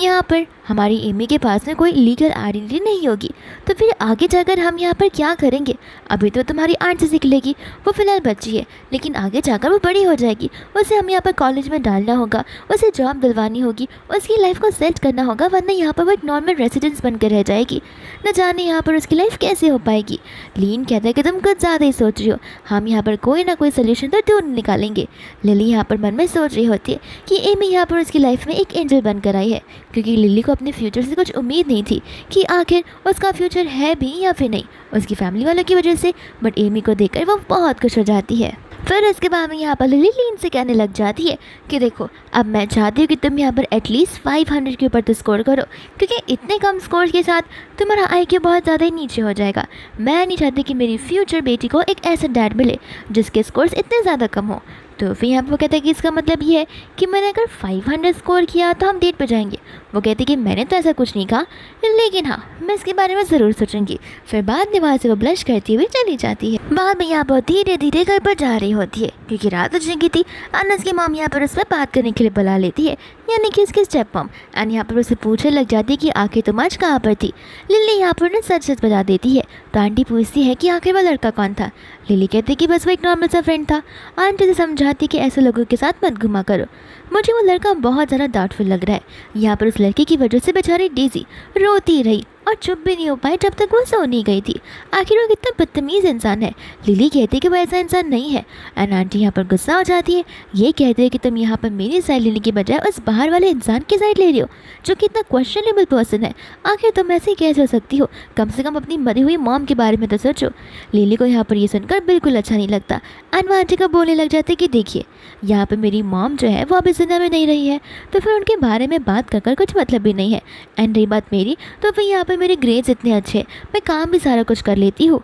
यहाँ पर हमारी एमी के पास में कोई लीगल आइडेंटिटी नहीं होगी, तो फिर आगे जाकर हम यहाँ पर क्या करेंगे। अभी तो तुम्हारी आंट से सीख लेगी, वो फ़िलहाल बच्ची है, लेकिन आगे जाकर वो बड़ी हो जाएगी, उसे हम यहाँ पर कॉलेज में डालना होगा, उसे जॉब दिलवानी होगी, उसकी लाइफ को सेट करना होगा, वरना यहाँ पर वो एक नॉर्मल रेसिडेंस बनकर रह जाएगी। न जाने यहाँ पर उसकी लाइफ कैसे हो पाएगी। लीन कहता है कि तुम कुछ ज़्यादा ही सोच रही हो, हम यहाँ पर कोई ना कोई सोल्यूशन तो ढूंढ निकालेंगे। लिली यहाँ पर मन में सोच रही होती है कि एमी यहाँ पर उसकी लाइफ में एक एंजल बनकर आई है, क्योंकि लिली को अपने फ्यूचर से कुछ उम्मीद नहीं थी कि आखिर उसका फ्यूचर है भी या फिर नहीं, उसकी फैमिली वालों की वजह से। बट एमी को देखकर वो बहुत खुश हो जाती है। फिर इसके बाद में यहाँ पर लिली लीन से कहने लग जाती है कि देखो अब मैं चाहती हूँ कि तुम यहाँ पर एटलीस्ट 500 के ऊपर तो स्कोर करो, क्योंकि इतने कम स्कोर के साथ तुम्हारा IQ बहुत ज़्यादा ही नीचे हो जाएगा। मैं नहीं चाहती कि मेरी फ्यूचर बेटी को एक ऐसा डैड मिले जिसके स्कोर्स इतने ज़्यादा कम हो। तो फिर यहाँ पर वो कहता है कि इसका मतलब ये है कि मैंने अगर 500 स्कोर किया तो हम डेट पर जाएंगे। वो कहती है कि मैंने तो ऐसा कुछ नहीं कहा, लेकिन हाँ मैं इसके बारे में ज़रूर सोचूंगी। फिर बाद में वहाँ से वो ब्लश करती हुई चली जाती है। बाद में यहाँ पर धीरे धीरे घर पर जा रही होती है, क्योंकि रात हो चुकी थी। अनस की मॉम यहाँ पर उस पर बात करने के लिए बुला लेती है, यानी कि उसकी स्टेप मॉम। एंड यहाँ पर उसे पूछने लग जाती है कि आखिर तुम आज कहाँ पर थी। लिली यहाँ पर उन्हें सच सच बता देती है। तो आंटी पूछती है कि आखिर वो लड़का कौन था। लिली कहती है कि बस वो एक नॉर्मल सा फ्रेंड था। आंटी से समझाती कि ऐसे लोगों के साथ मत घुमा करो, मुझे वो लड़का बहुत ज़्यादा डाउटफुल लग रहा है। यहाँ पर उस लड़के की वजह से बेचारी डेज़ी रोती रही और चुप भी नहीं हो पाई जब तक वो सो नहीं गई थी। आखिर वो कितना बदतमीज़ इंसान है। लिली कहती है कि वो ऐसा इंसान नहीं है। एंड आंटी यहाँ पर गुस्सा हो जाती है, ये कहती है कि तुम यहाँ पर मेरी साइड लेने के बजाय उस बाहर वाले इंसान की साइड ले रही हो, जो कि इतना क्वेश्चनेबल पर्सन है। आखिर तुम ऐसे कैसे हो सकती हो, कम से कम अपनी मरी हुई मॉम के बारे में तो सोचो। लिली को यहाँ पर ये सुनकर बिल्कुल अच्छा नहीं लगता। एंड वो आंटी को बोलने लग जाती है कि देखिए यहाँ पर मेरी मॉम जो है वो अभी जिंदा में नहीं रही है, तो फिर उनके बारे में बात कर कुछ मतलब भी नहीं है। एंड रही बात मेरी, तो फिर यहाँ पर मेरे ग्रेड्स इतने अच्छे, मैं काम भी सारा कुछ कर लेती हूँ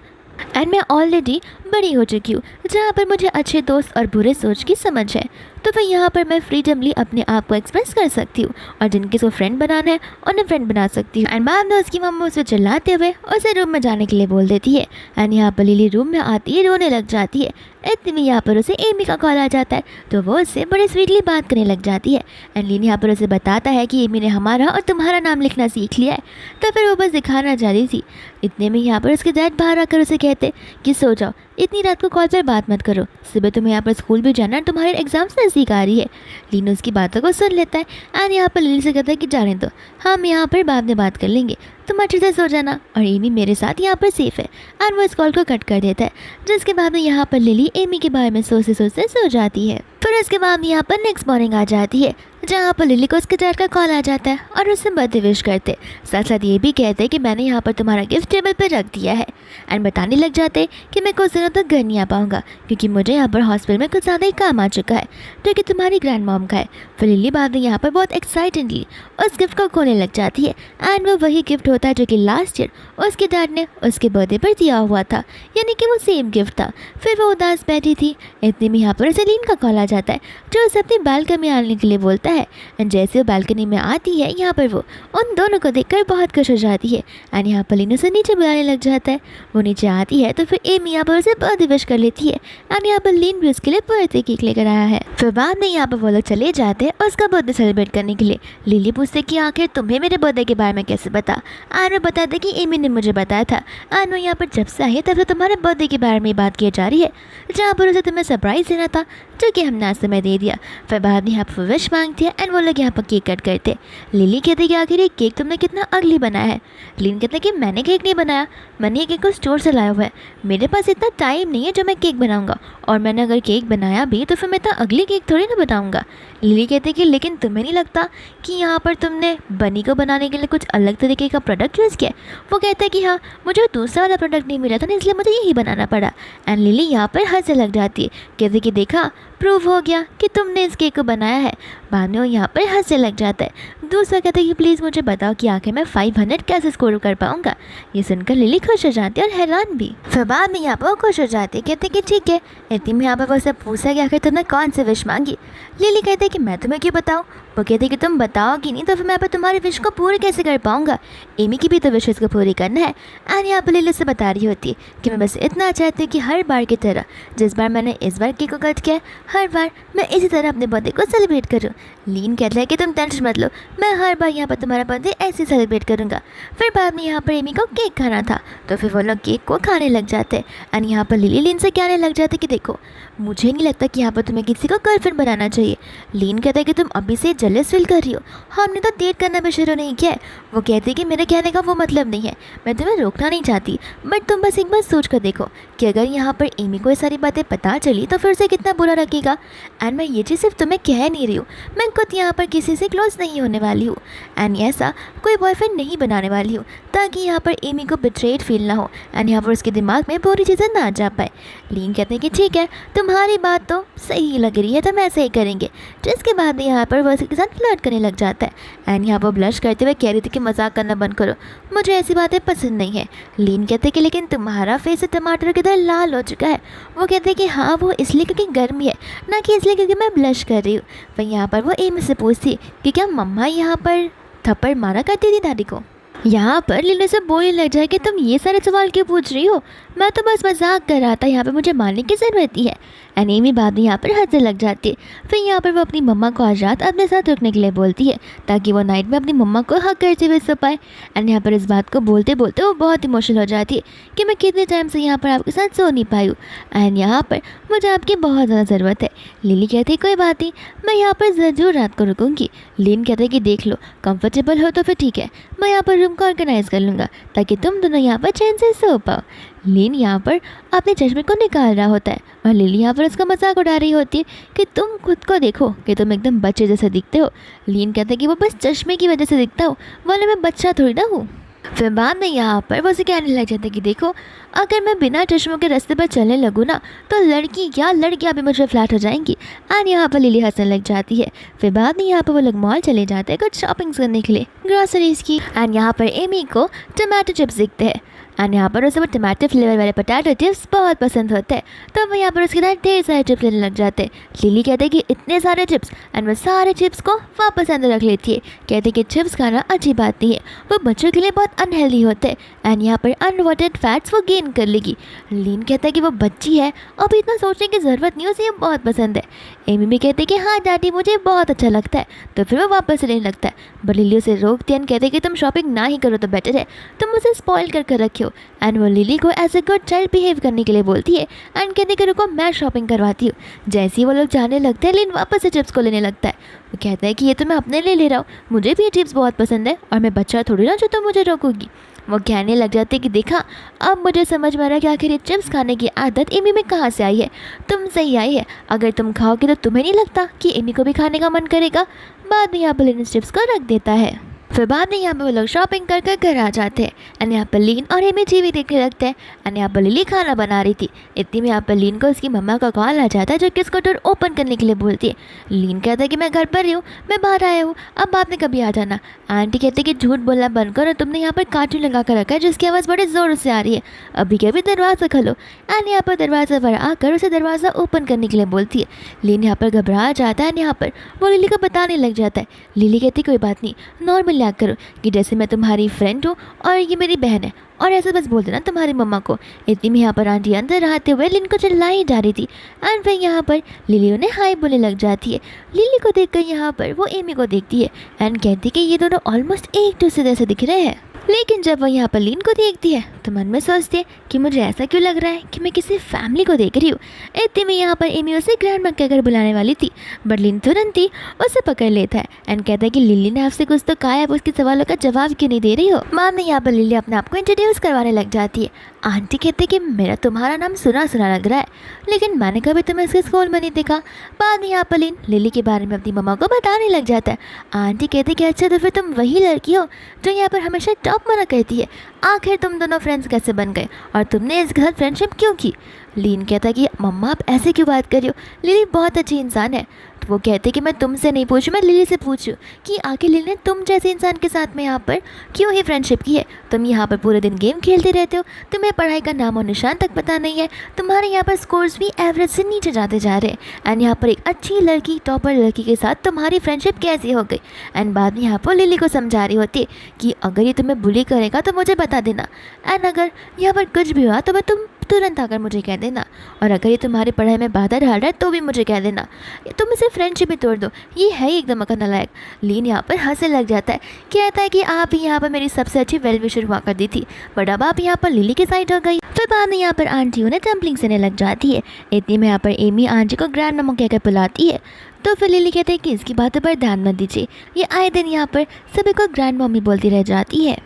एंड मैं ऑलरेडी बड़ी हो चुकी हूँ, जहाँ पर मुझे अच्छे दोस्त और बुरे सोच की समझ है। तो फिर यहाँ पर मैं फ्रीडमली अपने आप को एक्सप्रेस कर सकती हूँ और जिनके को फ्रेंड बनाना है उन्हें फ्रेंड बना सकती हूँ। एंड बाद में उसकी मम्मा उसे चिल्लाते हुए उसे रूम में जाने के लिए बोल देती है। एंड यहाँ पर लिली रूम में आती है, रोने लग जाती है। इतने में यहाँ पर उसे एमी का कॉल आ जाता है, तो वो उससे बड़े स्वीटली बात करने लग जाती है। एंड लिन यहाँ पर उसे बताता है कि एमी ने हमारा और तुम्हारा नाम लिखना सीख लिया है। तो फिर वो बस दिखाना चाह रही थी। इतने में यहाँ पर उसके डैड बाहर आकर उसे कहते कि सो जाओ, इतनी रात को कॉल पर बात मत करो, सुबह तुम्हें यहाँ पर स्कूल भी जाना है, तुम्हारे एग्जाम्स नज़दीक आ रही है। लीन उसकी बातों को सुन लेता है एंड यहाँ पर लिली से कहता है कि जाने दो, हम यहाँ पर बाद में बात कर लेंगे, तुम अच्छे से सो जाना और एमी मेरे साथ यहाँ पर सेफ है। एंड वो इस कॉल को कट कर देता है। जिसके बाद में यहाँ पर लिली एमी के बारे में सोचते सोचते सो जाती है। फिर उसके बाद में यहाँ पर नेक्स्ट मॉर्निंग आ जाती है, जहाँ पर लिली को उसके डैड का कॉल आ जाता है और उससे बर्थडे विश करते, साथ साथ ये भी कहते हैं कि मैंने यहाँ पर तुम्हारा गिफ्ट टेबल पर रख दिया है। एंड बताने लग जाते कि मैं कुछ दिनों तक घर नहीं आ पाऊँगा, क्योंकि मुझे यहाँ पर हॉस्पिटल में कुछ ज़्यादा ही काम आ चुका है, जो कि तुम्हारी ग्रैंड मॉम का है। फिर लिली बाद में यहाँ पर बहुत एक्साइटेडली उस गिफ्ट को खोलने लग जाती है। एंड वो वही गिफ्ट होता है जो कि लास्ट ईयर उसके डैड ने उसके बर्थडे पर दिया हुआ था, यानी कि वो सेम गिफ्ट था। फिर वो उदास बैठी थी, इतने में यहाँ पर उसे लीन का कॉल आ जाता है जो उसे अपनी बालकनी में आने के लिए बोलता है। एंड जैसे वो बालकनी में आती है, यहाँ पर वो उन दोनों को देखकर बहुत खुश हो जाती है। एंड यहाँ पर लीन उसे नीचे बुलाने लग जाता है। वो नीचे आती है तो फिर एमी यहाँ पर उसे बर्थडे विश कर लेती है। एंड यहाँ पर लीन भी उसके लिए बर्थडे केक लेकर आया है। फिर बाद में यहाँ पर वो लोग चले जाते हैं उसका बर्थडे सेलिब्रेट करने के लिए। लिली पूछते कि आखिर तुम्हें मेरे बर्थडे के बारे में कैसे बता। एंड वो बताते कि एमी ने मुझे बताया था। एंड वो यहाँ पर जब से आई तब से तुम्हारे बर्थडे के बारे में बात की जा रही है, जहाँ पर उसे तुम्हें सरप्राइज देना था जो कि हमने आज समय दे दिया। फिर बाद में यहाँ पर विश मांगती है एंड वो लोग यहाँ पर केक कट करते। लिली कहते कि आखिर ये केक तुमने कितना अगली बनाया है। लिन कहते कि मैंने केक नहीं बनाया, मैंने ये केक को स्टोर से लाया हुआ है। मेरे पास इतना टाइम नहीं है जो मैं केक बनाऊंगा, और मैंने अगर केक बनाया भी तो फिर मैं इतना अगली केक थोड़ी ना बनाऊंगा। लिली कहते कि लेकिन तुम्हें नहीं लगता कि यहाँ पर तुमने बनी को बनाने के लिए कुछ अलग तरीके का प्रोडक्ट यूज़ किया। वो कहता है कि हाँ, मुझे दूसरा वाला प्रोडक्ट नहीं मिला था ना, इसलिए मुझे यही बनाना पड़ा। एंड लिली यहाँ पर हंसने लग जाती है, कहते कि देखा, प्रूव हो गया कि तुमने इस केक को बनाया है। बाद में वो यहाँ पर हंसने लग जाता है। दूसरा कहता है कि प्लीज़ मुझे बताओ कि आखिर मैं 500 कैसे स्कोर कर पाऊँगा। ये सुनकर लिली खुश हो जाती है और हैरान भी। फिर बाद में यहाँ पर वो खुश हो जाती है, कहते कि ठीक है। इतनी में यहाँ पर वो सब पूछा कि आखिर तुमने कौन सी विश मांगी। लिली कहते कि मैं तुम्हें क्यों बताऊँ। वो कहते कि तुम बताओगी नहीं तो फिर मैं तुम्हारी विश को पूरी कैसे कर पाऊँगा। एमी की भी तो विशेष को पूरी करना है। एंड यहाँ पर लिली से बता रही होती है कि मैं बस इतना चाहती हूँ कि हर बार की तरह जिस बार मैंने इस बार केक को कट किया, हर बार मैं इसी तरह अपने बर्थडे को सेलिब्रेट करूँ। लीन कहता है कि तुम टेंशन मत लो, मैं हर बार यहाँ पर तुम्हारा बर्थडे ऐसे सेलिब्रेट करूँगा। फिर बाद में यहाँ पर एमी को केक खाना था तो फिर वो लोग केक को खाने लग जाते। एंड यहाँ पर लिली लीन से कहने लग जाते कि देखो, मुझे नहीं लगता कि यहाँ पर तुम्हें किसी को गर्लफ्रेंड बनाना चाहिए। लीन कहता है कि तुम अभी से जेलस फील कर रही हो, हमने तो डेट करना भी शुरू नहीं किया है। वो कहती है कि मेरे कहने का वो मतलब नहीं है, मैं तुम्हें रोकना नहीं चाहती, बट तुम बस एक बार सोच कर देखो कि अगर यहाँ पर एमी को ये सारी बातें पता चली तो फिर उसे कितना बुरा लगेगा। एंड मैं ये चीज़ सिर्फ तुम्हें कह नहीं रही हूँ, मैं खुद यहाँ पर किसी से क्लोज नहीं होने वाली हूँ एंड ऐसा कोई बॉयफ्रेंड नहीं बनाने वाली हूँ ताकि यहाँ पर एमी को बिट्रेड फील ना हो एंड यहाँ पर उसके दिमाग में बुरी चीज़ें ना जा पाए। लीन कहते हैं कि ठीक है, तुम्हारी बात तो सही लग रही है तो मैं ऐसे ही करेंगे। जिसके बाद यहाँ पर वो उसके साथ फ्लर्ट करने लग जाता है। एंड यहाँ पर ब्लश करते हुए कह रही थी कि मजाक करना बंद करो, मुझे ऐसी बातें पसंद नहीं है। लीन कहते कि लेकिन तुम्हारा फेस टमाटर की तरह लाल हो चुका है। वो कहते हैं कि हाँ, वो इसलिए क्योंकि गर्मी है, ना कि इसलिए क्योंकि मैं ब्लश कर रही हूँ। फिर यहाँ पर वो एमी से पूछती कि क्या मम्मा यहाँ पर थप्पड़ मारा करती थी दादी को। यहाँ पर लिली से बोलने लग जाए कि तुम ये सारे सवाल क्यों पूछ रही हो, मैं तो बस मजाक कर रहा था, यहाँ पे मुझे मारने की ज़रूरत ही है। एंड एमी बाद में यहाँ पर हंसने लग जाती है। फिर यहाँ पर वो अपनी मम्मा को आज रात अपने साथ रुकने के लिए बोलती है ताकि वो नाइट में अपनी मम्मा को हक करते हुए सो पाए। एंड यहाँ पर इस बात को बोलते बोलते वो बहुत इमोशनल हो जाती है कि मैं कितने टाइम से यहाँ पर आपके साथ सो नहीं पाई हूँ एंड यहाँ पर मुझे आपकी बहुत ज़्यादा ज़रूरत है। लिली कहती है कोई बात नहीं, मैं यहाँ पर ज़रूर रात को रुकूँगी। लिन कहते हैं कि देख लो, कंफर्टेबल हो तो फिर ठीक है, मैं यहाँ पर रूम को ऑर्गेनाइज कर लूँगा ताकि तुम दोनों यहाँ पर चैन से सो पाओ। लिन यहाँ पर अपने चश्मे को निकाल रहा होता है और लिली यहाँ पर उसका मजाक उड़ा रही होती है कि तुम खुद को देखो कि तुम एकदम बच्चे जैसे दिखते हो। लिन कहते हैं कि वो बस चश्मे की वजह से दिखता हो, वरना मैं बच्चा थोड़ी ना हूँ। फिर बाद में यहाँ पर वो उसे कहने लग जाता है कि देखो, अगर मैं बिना चश्मों के रास्ते पर चलने लगूँ ना तो लड़की या लड़कियाँ भी मुझे फ्लैट हो जाएंगी। एंड यहाँ पर लिली हंसने लग जाती है। फिर बाद में यहाँ पर वो लोग मॉल चले जाते हैं कुछ शॉपिंग्स करने के लिए, ग्रॉसरीज की। एंड यहाँ पर एमी को टमाटो चिप्स दिखते हैं एंड यहाँ पर उसे वो टमाटो फ्लेवर वाले पोटैटो चिप्स बहुत पसंद होते हैं, तो वो यहाँ पर उसके साथ ढेर सारे चिप्स लेने लग जाते हैं। लिली कहते हैं कि इतने सारे चिप्स, एंड वो सारे चिप्स को वापस अंदर रख लेती है। कहते हैं कि चिप्स खाना अच्छी बात नहीं है, वो बच्चों के लिए बहुत अनहेल्दी होते हैं एंड यहाँ पर अनवांटेड फैट्स वो गेन कर लेगी। लीन कहता है कि वो बच्ची है, अभी इतना सोचने की ज़रूरत नहीं, उसे ये बहुत पसंद है। एमी भी कहते हैं कि हाँ डैडी, मुझे बहुत अच्छा लगता है, तो फिर वो वापस लेने लगता है। बट लिली उसे रोकती है एंड कहते हैं कि तुम शॉपिंग ना ही करो तो बेटर है, तुम उसे स्पॉइल कर रखे हो। एंड वो लिली को as a good child behave करने के लिए बोलती है एंड कहते कि रुको, मैं शॉपिंग करवाती हूँ। जैसे ही वो लोग जाने लगते हैं, लिन वापस से चिप्स को लेने लगता है। वो कहता है कि ये तो मैं अपने लिए ले रहा हूँ, मुझे भी ये चिप्स बहुत पसंद है और मैं बच्चा थोड़ी ना जो तुम मुझे रोकोगी। वो कहने लग जाते कि देखा, अब मुझे समझ में आ रहा है कि आखिर ये चिप्स खाने की आदत एमी में कहाँ से आई है, तुमसे ही आई है। अगर तुम खाओगे तो तुम्हें नहीं लगता कि एमी को भी खाने का मन करेगा। बाद में यहाँ पर लिन चिप्स को रख देता है। फिर बाद में यहाँ पर वो लोग शॉपिंग कर कर घर आ जाते हैं एंड यहाँ पर लीन और एमी टीवी देखने लगते हैं एंड यहाँ पर लिली खाना बना रही थी। इतनी में यहाँ पर लीन को उसकी मम्मा का कॉल आ जाता है जो कि उसको डोर ओपन करने के लिए बोलती है। लीन कहता है कि मैं घर पर ही हूँ, मैं बाहर आया हूँ, अब बाद में कभी आ जाना। आंटी कहती है कि झूठ बोलना बंद करो, तुमने यहाँ पर कार्टून लगा कर रखा है जिसकी आवाज़ बड़े ज़ोर से आ रही है, अभी के अभी दरवाज़ा खोलो। एंड यहाँ पर दरवाज़ा पर आकर उसे दरवाज़ा ओपन करने के लिए बोलती है। लीन यहाँ पर घबरा जाता है एंड यहाँ पर वो लिली को बताने लग जाता है। लिली कहती कोई बात नहीं, नॉर्मल याद करो कि जैसे मैं तुम्हारी फ्रेंड हूँ और ये मेरी बहन है, और ऐसे बस बोल देना तुम्हारी मम्मा को। इतनी में यहाँ पर आंटी अंदर आते हुए लिन को चिल्लाई जा रही थी एंड फिर यहाँ पर लिली उन्हें हाय बोलने लग जाती है। लिली को देखकर यहाँ पर वो एमी को देखती है एंड कहती कि ये दोनों ऑलमोस्ट एक दूसरे जैसे दिख रहे हैं। लेकिन जब वो यहाँ पर लीन को देखती है तो मन में सोचती है कि मुझे ऐसा क्यों लग रहा है कि मैं किसी फैमिली को देख रही हूँ। इतने में यहाँ पर एमी उसे ग्रैंड माँ कहकर बुलाने वाली थी, बट लीन तुरंत ही उसे पकड़ लेता है एंड कहता है कि लिली ने आपसे कुछ तो कहा है, उसके सवालों का जवाब क्यों नहीं दे रही हो। बाद में यहाँ पर लिली अपने आप को इंट्रोड्यूस करवाने लग जाती है। आंटी कहते कि मेरा तुम्हारा नाम सुना सुना लग रहा है, लेकिन मैंने कभी तुम्हें इसके स्कूल में नहीं देखा। बाद में यहाँ पर लीन लिली के बारे में अपनी मम्मा को बताने लग जाता है। आंटी कहते कि अच्छा तो फिर तुम वही लड़की हो जो यहाँ पर हमेशा टॉप मना कहती है, आखिर तुम दोनों फ्रेंड्स कैसे बन गए और तुमने इस घर फ्रेंडशिप क्यों की। लीन कहता कि मम्मा आप ऐसे क्यों बात कर रही हो, लिली बहुत अच्छी इंसान है। तो वो कहते कि मैं तुमसे नहीं पूछूं, मैं लिली से पूछूं कि आखिर लिली ने तुम जैसे इंसान के साथ में यहाँ पर क्यों ही फ्रेंडशिप की है। तुम यहाँ पर पूरे दिन गेम खेलते रहते हो, तुम्हें पढ़ाई का नाम और निशान तक पता नहीं है, तुम्हारे यहाँ पर स्कोर्स भी एवरेज से नीचे जाते जा रहे हैं एंड यहाँ पर एक अच्छी लड़की टॉपर लड़की के साथ तुम्हारी फ्रेंडशिप कैसी हो गई। एंड बाद में यहाँ पर लिली को समझा रही होती कि अगर ये तुम्हें बुली करेगा तो मुझे बता देना, एंड अगर यहाँ पर कुछ भी हुआ तो मैं तुम तुरंत आकर मुझे कह देना, और अगर ये तुम्हारी पढ़ाई में बाधा डाल रहा है तो भी मुझे कह देना, तुम इसे फ्रेंडशिप ही तोड़ दो, ये है ही एकदम अकल नालायक। लीन यहाँ पर हंसने लग जाता है, कहता है कि आप ही यहाँ पर मेरी सबसे अच्छी वेल विशर हुआ करती थी, बट अब आप यहाँ पर लिली के साइड हो गई। फिर बाद में यहाँ पर आंटी उन्हें डम्पलिंग सेने लग जाती है। इतनी में यहाँ पर एमी आंटी को ग्रैंड मम्मा कहकर बुलाती है। तो फिर लिली कहते हैं कि इसकी बातों पर ध्यान मत दीजिए, ये आए दिन यहाँ पर सभी को ग्रैंड मम्मी बोलती रह जाती है।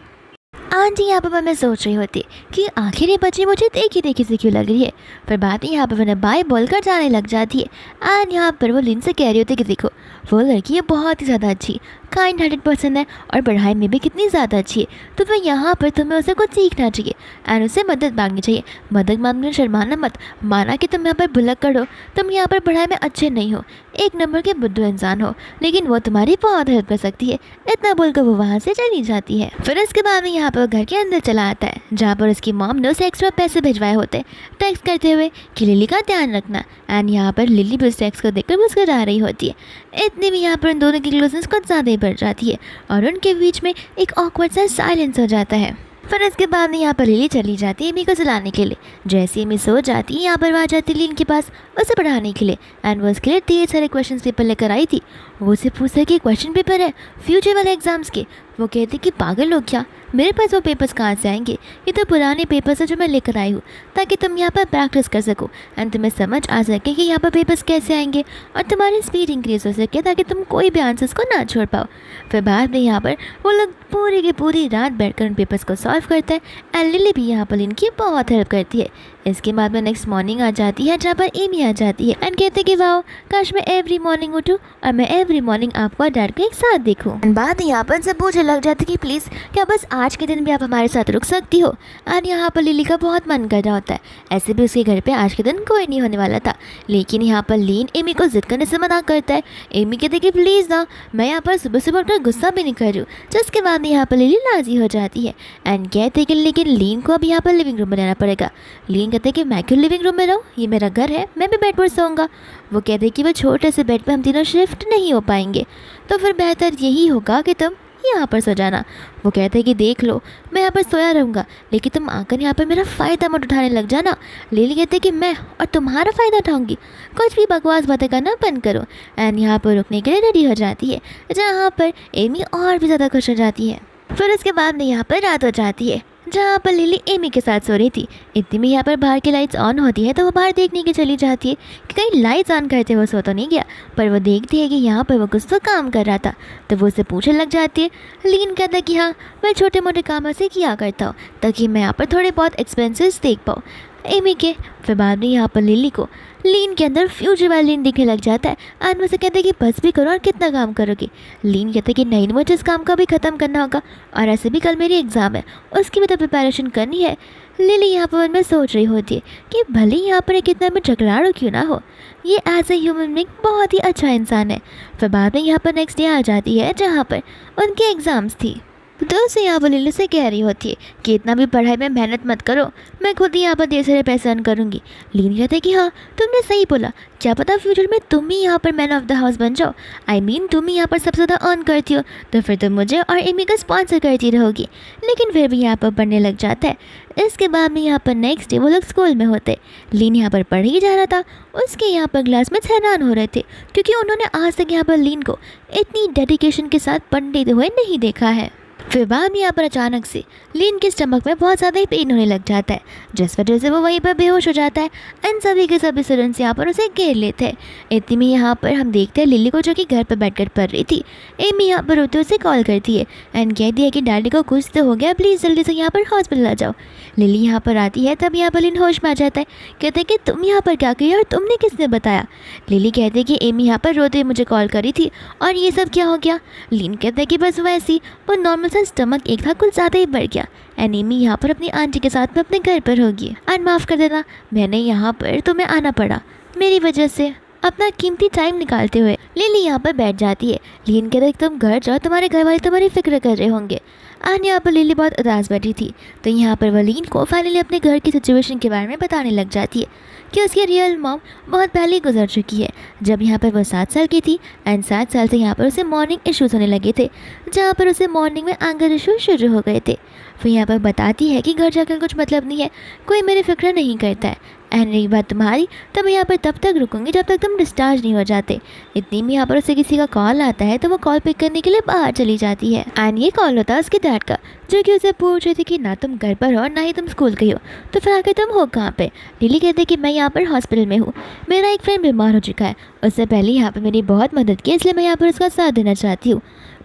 आंटी यहाँ पर मैं सोच रही होती कि आखिर ये बच्ची मुझे देखी देखी से क्यों लग रही है। फिर बाद में यहाँ पर मैंने बाय बोलकर जाने लग जाती है एंड यहाँ पर वो लिन से कह रही होती कि देखो वो लड़की है बहुत ही ज़्यादा अच्छी, काइंड हार्टेड पर्सन है और पढ़ाई में भी कितनी ज़्यादा अच्छी है, तो फिर यहाँ पर तुम्हें उसे कुछ सीखना चाहिए एंड उसे मदद मांगनी चाहिए। मदद मांगने शर्माना मत, माना कि तुम यहाँ पर भुलक कर हो, तुम यहाँ पर पढ़ाई में अच्छे नहीं हो, एक नंबर के बुद्धू इंसान हो, लेकिन वो तुम्हारी बहुत हेल्प कर सकती है। इतना बोलकर वो वहाँ से चली जाती है। फिर उसके बाद में यहाँ पर घर के अंदर चला आता है जहाँ पर उसकी मॉम ने उसे एक्स्ट्रा पैसे भिजवाए होते, टेक्स्ट करते हुए कि लिली का ध्यान रखना। एंड यहाँ पर लिली भी उस टेक्स्ट को देखकर मुस्कुरा रही होती है। इतने में यहाँ पर उन दोनों की क्लोजनेस कुछ ज़्यादा ही बढ़ जाती है और उनके बीच में एक ऑकवर्ड सा साइलेंस हो जाता है। फिर इसके बाद में यहाँ पर लिली चली जाती है एमी को सुलाने के लिए। जैसे एमी सो जाती है यहाँ पर आ जाती है लीन के पास उसे पढ़ाने के लिए एंड वो उसके लिए ढेर सारे क्वेश्चन पेपर लेकर आई थी। वो उसे पूछा कि क्वेश्चन पेपर है फ्यूचर वाले एग्जाम्स के। वो कहती कि पागल हो क्या, मेरे पास वो पेपर्स कहाँ से आएंगे, ये तो पुराने पेपर्स है जो मैं लेकर आई हूँ ताकि तुम यहाँ पर प्रैक्टिस कर सको एंड तुम्हें समझ आ सके कि यहाँ पर पेपर्स कैसे आएंगे और तुम्हारी स्पीड इंक्रीज हो सके ताकि तुम कोई भी आंसर्स को ना छोड़ पाओ। फिर बाद में यहाँ पर वो लोग पूरी की पूरी रात बैठकर उन पेपर्स को सॉल्व करते हैं एंड लिली भी यहाँ पर इनकी बहुत हेल्प करती है। इसके बाद में नेक्स्ट मॉर्निंग आ जाती है जहाँ पर एमी आ जाती है एंड कहते कि वाओ काश मैं एवरी मॉर्निंग उठूँ और मैं एवरी मॉर्निंग आपको और डैड को एक साथ देखूँ। बाद यहाँ पर सब पूछने लग जाती कि प्लीज़ क्या बस आज के दिन भी आप हमारे साथ रुक सकती हो। और यहाँ पर लिली का बहुत मन कर रहा होता है, ऐसे भी उसके घर पे आज के दिन कोई नहीं होने वाला था, लेकिन यहाँ पर लीन एमी को जिद करने से मना करता है। एमी कहते कि प्लीज़ ना, मैं यहाँ पर सुबह सुबह उठकर गुस्सा भी नहीं कर रही हूँ। जिसके बाद में यहाँ पर लिली राजी हो जाती है एंड कहते कि लेकिन लीन को अब यहाँ पर लिविंग रूम में रहना पड़ेगा। लीन कहते कि मैं क्यों लिविंग रूम में रहूँ, ये मेरा घर है, मैं भी बेड पर सोऊंगा। वो कहते कि वो छोटे से बेड पर हम तीनों शिफ्ट नहीं हो पाएंगे, तो फिर बेहतर यही होगा कि तुम यहाँ पर सो जाना। वो कहते हैं कि देख लो मैं यहाँ पर सोया रहूँगा, लेकिन तुम आकर यहाँ पर मेरा फ़ायदा मत उठाने लग जाना। लिली कहते हैं कि मैं और तुम्हारा फ़ायदा उठाऊँगी, कुछ भी बकवास बातें करना बंद करो। एंड यहाँ पर रुकने के लिए रेडी हो जाती है जहाँ पर एमी और भी ज़्यादा खुश हो जाती है। फिर उसके बाद में यहाँ पर रात हो जाती है जहाँ पर लिली एमी के साथ सो रही थी। इतनी में यहाँ पर बाहर की लाइट्स ऑन होती है तो वो बाहर देखने की चली जाती है कि कहीं लाइट्स ऑन करते वो सो तो नहीं गया, पर वो देखती है कि यहाँ पर वो कुछ तो काम कर रहा था। तो वो उसे पूछने लग जाती है। लीन कहता है कि हाँ मैं छोटे मोटे काम ऐसे किया करता हूँ ताकि मैं यहाँ पर थोड़े बहुत एक्सपेंसेस देख पाऊँ। एमी के। फिर बाद में यहाँ पर लिली को लीन के अंदर फ्यूचर वाला लीन दिखने लग जाता है एंड मुझसे कहते हैं कि बस भी करो और कितना काम करोगे। लीन कहते हैं कि नहीं, मुझे इस काम का भी ख़त्म करना होगा और ऐसे भी कल मेरी एग्ज़ाम है, उसकी भी तो प्रिपरेशन करनी है। लिली यहाँ पर मन में सोच रही होती है कि भले यहाँ पर कितना भी झगड़ाड़ू क्यों ना हो, ये एज ए ह्यूमन बीइंग बहुत ही अच्छा इंसान है। फिर बाद में यहाँ पर नेक्स्ट डे आ जाती है जहाँ पर उनके एग्ज़ाम्स थी। तो उसे यहाँ पर लिली से कह रही होती है कि इतना भी पढ़ाई में मेहनत मत करो, मैं खुद ही यहाँ पर ढेर सारे पैसे अर्न करूँगी। लीन कहते हैं कि हाँ तुमने सही बोला, क्या पता फ्यूचर में तुम ही यहाँ पर मैन ऑफ द हाउस बन जाओ। आई मीन तुम ही यहाँ पर सबसे ज़्यादा अर्न करती हो, तो फिर तुम मुझे और एमी का स्पॉन्सर करती रहोगी। लेकिन फिर भी यहाँ पर पढ़ने लग जाता है। इसके बाद में यहाँ पर नेक्स्ट डे वो लोग स्कूल में होते। लीन यहाँ पर पढ़ ही जा रहा था, उसके यहाँ पर क्लास में हैरान हो रहे थे क्योंकि उन्होंने आज तक यहाँ पर लीन को इतनी डेडिकेशन के साथ पढ़ते हुए नहीं देखा है। फिर बाद में यहाँ पर अचानक से लीन के स्टमक में बहुत ज़्यादा ही पेन होने लग जाता है, जिस वजह से वो वहीं पर बेहोश हो जाता है एंड सभी के सभी स्टूडेंट्स यहाँ पर उसे घेर लेते हैं। इतने में यहाँ पर हम देखते हैं लिली को, जो कि घर पर बैठकर पढ़ रही थी। एमी यहाँ पर होते उसे कॉल करती है एंड कहती है कि डैडी को कुछ तो हो गया, प्लीज़ जल्दी से यहाँ पर हॉस्पिटल आ जाओ। लिली यहाँ पर आती है, तब यहाँ पर लीन होश में आ जाता है। कहते हैं कि तुम यहाँ पर क्या करी और तुमने किसने बताया। लिली कहते हैं कि एमी यहाँ पर रोते हुए मुझे कॉल करी थी और ये सब क्या हो गया। लीन कहते हैं कि बस वैसे ही वो नॉर्मल स्टमक एक था कुछ ज़्यादा ही बढ़ गया। एनीमी यहाँ पर अपनी आंटी के साथ में अपने घर पर होगी। एंड माफ़ कर देना, मैंने यहाँ पर तुम्हें आना पड़ा मेरी वजह से। अपना कीमती टाइम निकालते हुए लिली यहाँ पर बैठ जाती है। लीन कहते तुम घर जाओ, तुम्हारे घर वाले तुम्हारी फिक्र कर रहे होंगे। एंड यहाँ पर लिली बहुत उदास बैठी थी, तो यहाँ पर वो लीन को फाइनली अपने घर की सिचुएशन के बारे में बताने लग जाती है कि उसकी रियल मॉम बहुत पहले ही गुजर चुकी है, जब यहाँ पर वो 7 साल की थी। एंड 7 साल से यहाँ पर उसे मॉर्निंग इश्यूज़ होने लगे थे, जहाँ पर उसे मॉर्निंग में एंगर इश्यूज शुरू हो गए थे। फिर यहाँ पर बताती है कि घर जाकर कुछ मतलब नहीं है, कोई मेरी फिक्र नहीं करता है। एंड रही बात तुम्हारी, तो मैं यहाँ पर तब तक रुकूंगी जब तक तुम डिस्चार्ज नहीं हो जाते। इतनी में यहाँ पर उसे किसी का कॉल आता है, तो वो कॉल पिक करने के लिए बाहर चली जाती है। एंड ये कॉल होता है उसके डैड का, जो कि उसे पूछ रही थी कि ना तुम घर पर हो और ना ही तुम स्कूल गई हो, तो फिर आकर तुम हो कहाँ पे। लिली कहते कि मैं यहाँ पर हॉस्पिटल में हूँ, मेरा एक फ्रेंड बीमार हो चुका है, उससे पहले यहाँ पर मेरी बहुत मदद की, इसलिए मैं यहाँ पर उसका साथ देना चाहती हूँ।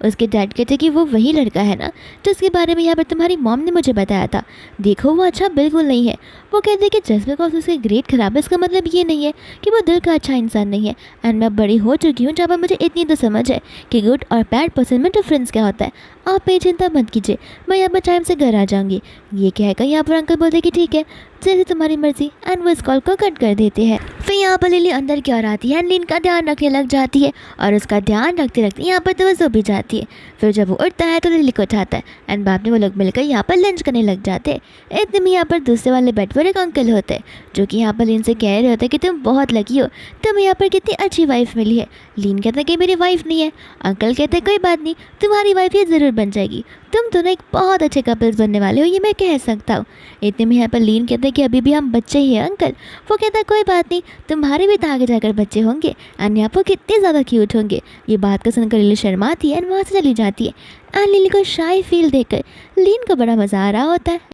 उसके डैड कहते कि वो वही लड़का है ना जिसके बारे में यहाँ पर तुम्हारी मॉम ने मुझे बताया था, देखो वो अच्छा बिल्कुल नहीं है। वो कहते कि जस्ट बिकॉज उसके ग्रेड खराब है इसका मतलब ये नहीं है कि वो दिल का अच्छा इंसान नहीं है। एंड मैं बड़ी हो चुकी हूँ जब अब मुझे इतनी तो समझ है कि गुड और बैड पर्सन में डिफरेंस क्या होता है। आप ये चिंता मत कीजिए, मैं यहाँ पर टाइम से घर आ जाऊँगी। ये कहकर यहाँ पर अंकल बोलते कि ठीक है जैसे तुम्हारी मर्जी। एंड वो इस कॉल को कट कर देते हैं। फिर यहाँ पर लिली अंदर की ओर आती है एंड लीन का ध्यान रखने लग जाती है, और उसका ध्यान रखते रखते यहाँ पर तो वो सो भी जाती है। फिर जब वो उठता है तो लिली को उठाता है एंड बाद में वो लोग मिलकर यहाँ पर लंच करने लग जाते हैं। इतने में यहाँ पर दूसरे वाले बेड पर एक अंकल होते हैं, जो कि यहाँ पर लीन से कह रहे होते हैं कि तुम बहुत लकी हो, तुम्हें यहाँ पर कितनी अच्छी वाइफ मिली है। लीन कहता है कि मेरी वाइफ नहीं है। अंकल कहते हैं कोई बात नहीं, तुम्हारी वाइफ ये ज़रूर बन जाएगी, तुम दोनों एक बहुत अच्छे कपल्स बनने वाले हो, ये मैं कह सकता हूँ। इतने में यहाँ पर लीन कहते हैं कि अभी भी हम बच्चे ही हैं अंकल। वो कहता है कोई बात नहीं, तुम्हारे भी तो आगे जाकर बच्चे होंगे एंड यहाँ पर कितने ज़्यादा क्यूट होंगे। ये बात को सुनकर लिली शर्माती है एंड वहाँ से चली जाती है। एंड लिली को शाई फील देकर लीन को बड़ा मज़ा आ रहा होता है।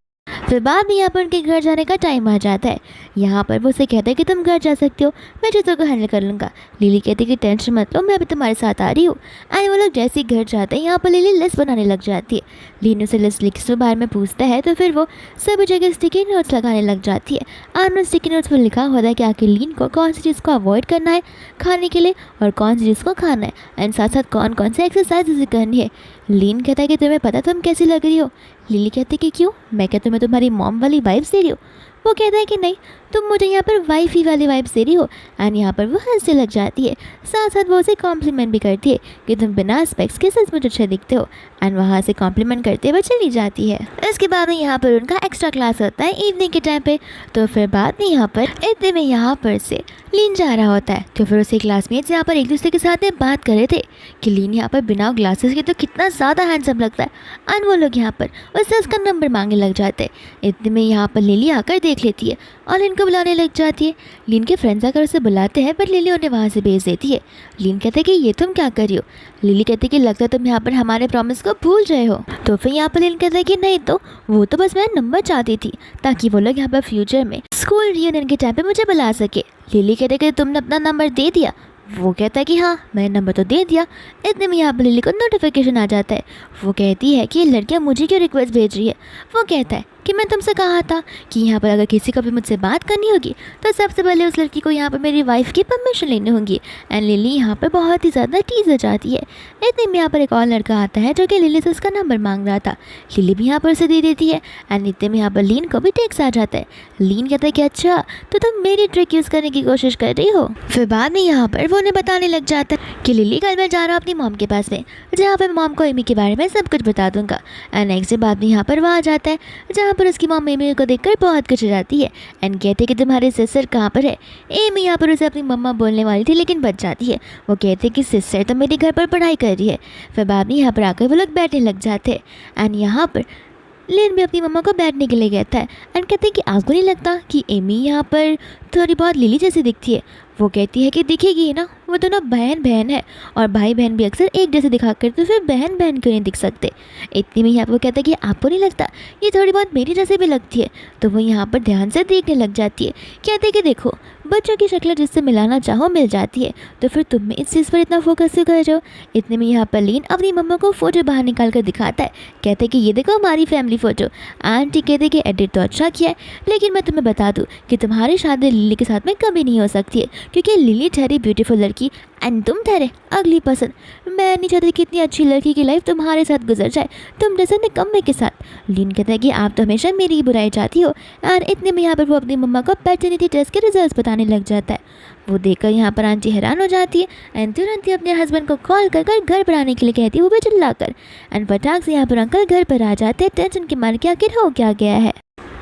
फिर बाद में यहाँ पर उनके घर जाने का टाइम आ जाता है। यहाँ पर वो उसे कहता है कि तुम घर जा सकते हो, मैं चीज़ों को हैंडल कर लूँगा। लिली कहती है कि टेंशन मत लो, मैं अभी तुम्हारे साथ आ रही हूँ। एंड वो लोग जैसे ही घर जाते हैं, यहाँ पर लिली लिस्ट बनाने लग जाती है। लीन उसे लिस्ट लिखने के बारे में पूछता है, तो फिर वो सभी जगह स्टिकी नोट्स लगाने लग जाती है। और उन स्टिकी नोट्स पर लिखा होता है कि आखिर लीन को कौन सी चीज़ को अवॉइड करना है खाने के लिए और कौन सी चीज़ को खाना है, एंड साथ साथ कौन कौन सी एक्सरसाइज उसे करनी है। लीन कहता है कि तुम्हें पता तुम कैसी लग रही हो। लिली कहती है कि क्यों, मैं क्या तुम्हें तुम्हारी मॉम वाली वाइब्स दे रही हूँ। वो कहता है कि नहीं, तुम मुझे यहाँ पर वाइफ ही वाली वाइब्स दे रही हो। एंड यहाँ पर वो हंसने लग जाती है, साथ साथ वो उसे कॉम्प्लीमेंट भी करती है कि तुम बिना स्पेक्स के सचमुच अच्छे दिखते हो। एंड वहाँ से कॉम्प्लीमेंट करते हुए चली जाती है। इसके बाद में यहाँ पर उनका एक्स्ट्रा क्लास होता है इवनिंग के टाइम पे। तो फिर बाद में यहाँ पर इतने में यहाँ पर से लीन जा रहा होता है, तो फिर उसके क्लासमेट्स यहाँ पर एक दूसरे के साथ में बात कर रहे थे कि लीन यहाँ पर बिना ग्लासेस के तो कितना ज़्यादा हैंडसम लगता है। एंड वो लोग यहाँ पर उससे उसका नंबर मांगने लग जाते हैं। इतने में यहाँ पर लिली आकर देख लेती है और लीन को बुलाने लग जाती है। लीन के फ्रेंड्स आकर उसे बुलाते हैं, बट लिली उन्हें वहाँ से भेज देती है। लीन कहते हैं कि ये तुम क्या कर रही हो। लिली कहती है कि लगता है तुम यहाँ पर हमारे प्रॉमिस को भूल रहे हो। तो फिर यहाँ पर लीन कहते हैं कि नहीं, तो वो तो बस मैं नंबर चाहती थी ताकि वो लोग यहाँ पर फ्यूचर में स्कूल रियूनियन के टाइम पे मुझे बुला सके। लिली कहते हैं कि तुमने अपना नंबर दे दिया। वो कहता है कि हाँ मैंने नंबर तो दे दिया। इतने में यहाँ पर लिली को नोटिफिकेशन आ जाता है। वो कहती है कि ये लड़कियाँ मुझे क्यों रिक्वेस्ट भेज रही है। वो कहता है कि मैं तुमसे कहा था कि यहाँ पर अगर किसी को भी मुझसे बात करनी होगी तो सबसे पहले उस लड़की को यहाँ पर मेरी वाइफ की परमिशन लेनी होगी। एंड लिली यहाँ पर बहुत ही ज़्यादा टीज हो जाती है। इतने में यहाँ पर एक और लड़का आता है जो कि लिली से उसका नंबर मांग रहा था। लिली भी यहाँ पर उसे दे देती है। एंड इतने में यहाँ पर लीन को भी टेक्स्ट आ जाता है। लीन कहता है कि अच्छा तो तुम मेरी ट्रिक यूज़ करने की कोशिश कर रही हो। फिर बाद में यहाँ पर वो उन्हें बताने लग जाता है कि लिली कल मैं जा रहा हूँ अपनी मॉम के पास में, जहाँ पर मॉम को एमी के बारे में सब कुछ बता दूंगा। एंड नेक्स्ट डे बाद में यहाँ पर वह आ जाता है जहाँ पर उसकी मॉम एमी को देखकर बहुत कुछ हो जाती है। एंड कहते हैं कि तुम्हारी सिस्टर कहाँ पर है। एमी यहाँ पर उसे अपनी मम्मा बोलने वाली थी लेकिन बच जाती है। वो कहते हैं कि सिस्टर तो मेरे घर पर पढ़ाई कर रही है। फिर बाद में यहाँ पर आकर वो लोग बैठने लग जाते हैं। एंड यहाँ पर लिन भी अपनी मम्मा को बैठने के लिए कहता है। एंड कहते हैं कि आपको नहीं लगता कि एमी यहाँ पर थोड़ी बहुत लिली जैसी दिखती है। वो कहती है कि दिखेगी ना, वो दोनों बहन बहन है और भाई बहन भी अक्सर एक जैसे दिखा करते, फिर बहन बहन क्यों नहीं दिख सकते। इतनी में यहाँ पर वो कहता है कि आपको नहीं लगता ये थोड़ी बहुत मेरी जैसे भी लगती है। तो वो यहाँ पर ध्यान से देखने लग जाती है। कहते हैं कि देखो बच्चों की शक्ल जिससे मिलाना चाहो मिल जाती है, तो फिर तुम इस चीज़ पर इतना फोकस क्यों कर रहे हो। इतने में यहाँ पर लीन अपनी मम्मा को फ़ोटो बाहर निकाल कर दिखाता है। कहते हैं कि ये देखो हमारी फैमिली फ़ोटो। आंटी कहते हैं कि एडिट तो अच्छा किया है, लेकिन मैं तुम्हें बता दूँ कि तुम्हारी शादी लिली के साथ में कभी नहीं हो सकती है, क्योंकि लिली ठहरी ब्यूटीफुल लड़की एंड तुम ठहरे अगली पसंद। मैं नहीं चाहती कि इतनी अच्छी लड़की की लाइफ तुम्हारे साथ गुजर जाए, तुम जैसे निकम्मे के साथ। लीन कहता है कि आप तो हमेशा मेरी ही बुराई चाहती हो। और इतने में यहाँ पर वो अपनी मम्मा को पैटर्निटी टेस्ट के रिजल्ट्स बताने लग जाता है। वो देखकर यहाँ पर आंटी हैरान हो जाती है। एंड तुरंत ही अपने हस्बैंड को कॉल कर घर पर आने के लिए कहती है, वो भी चिल्लाकर। एंड फटाक से यहाँ पर अंकल घर पर आ जाते हैं टेंशन के मारे कि आखिर हो क्या गया है।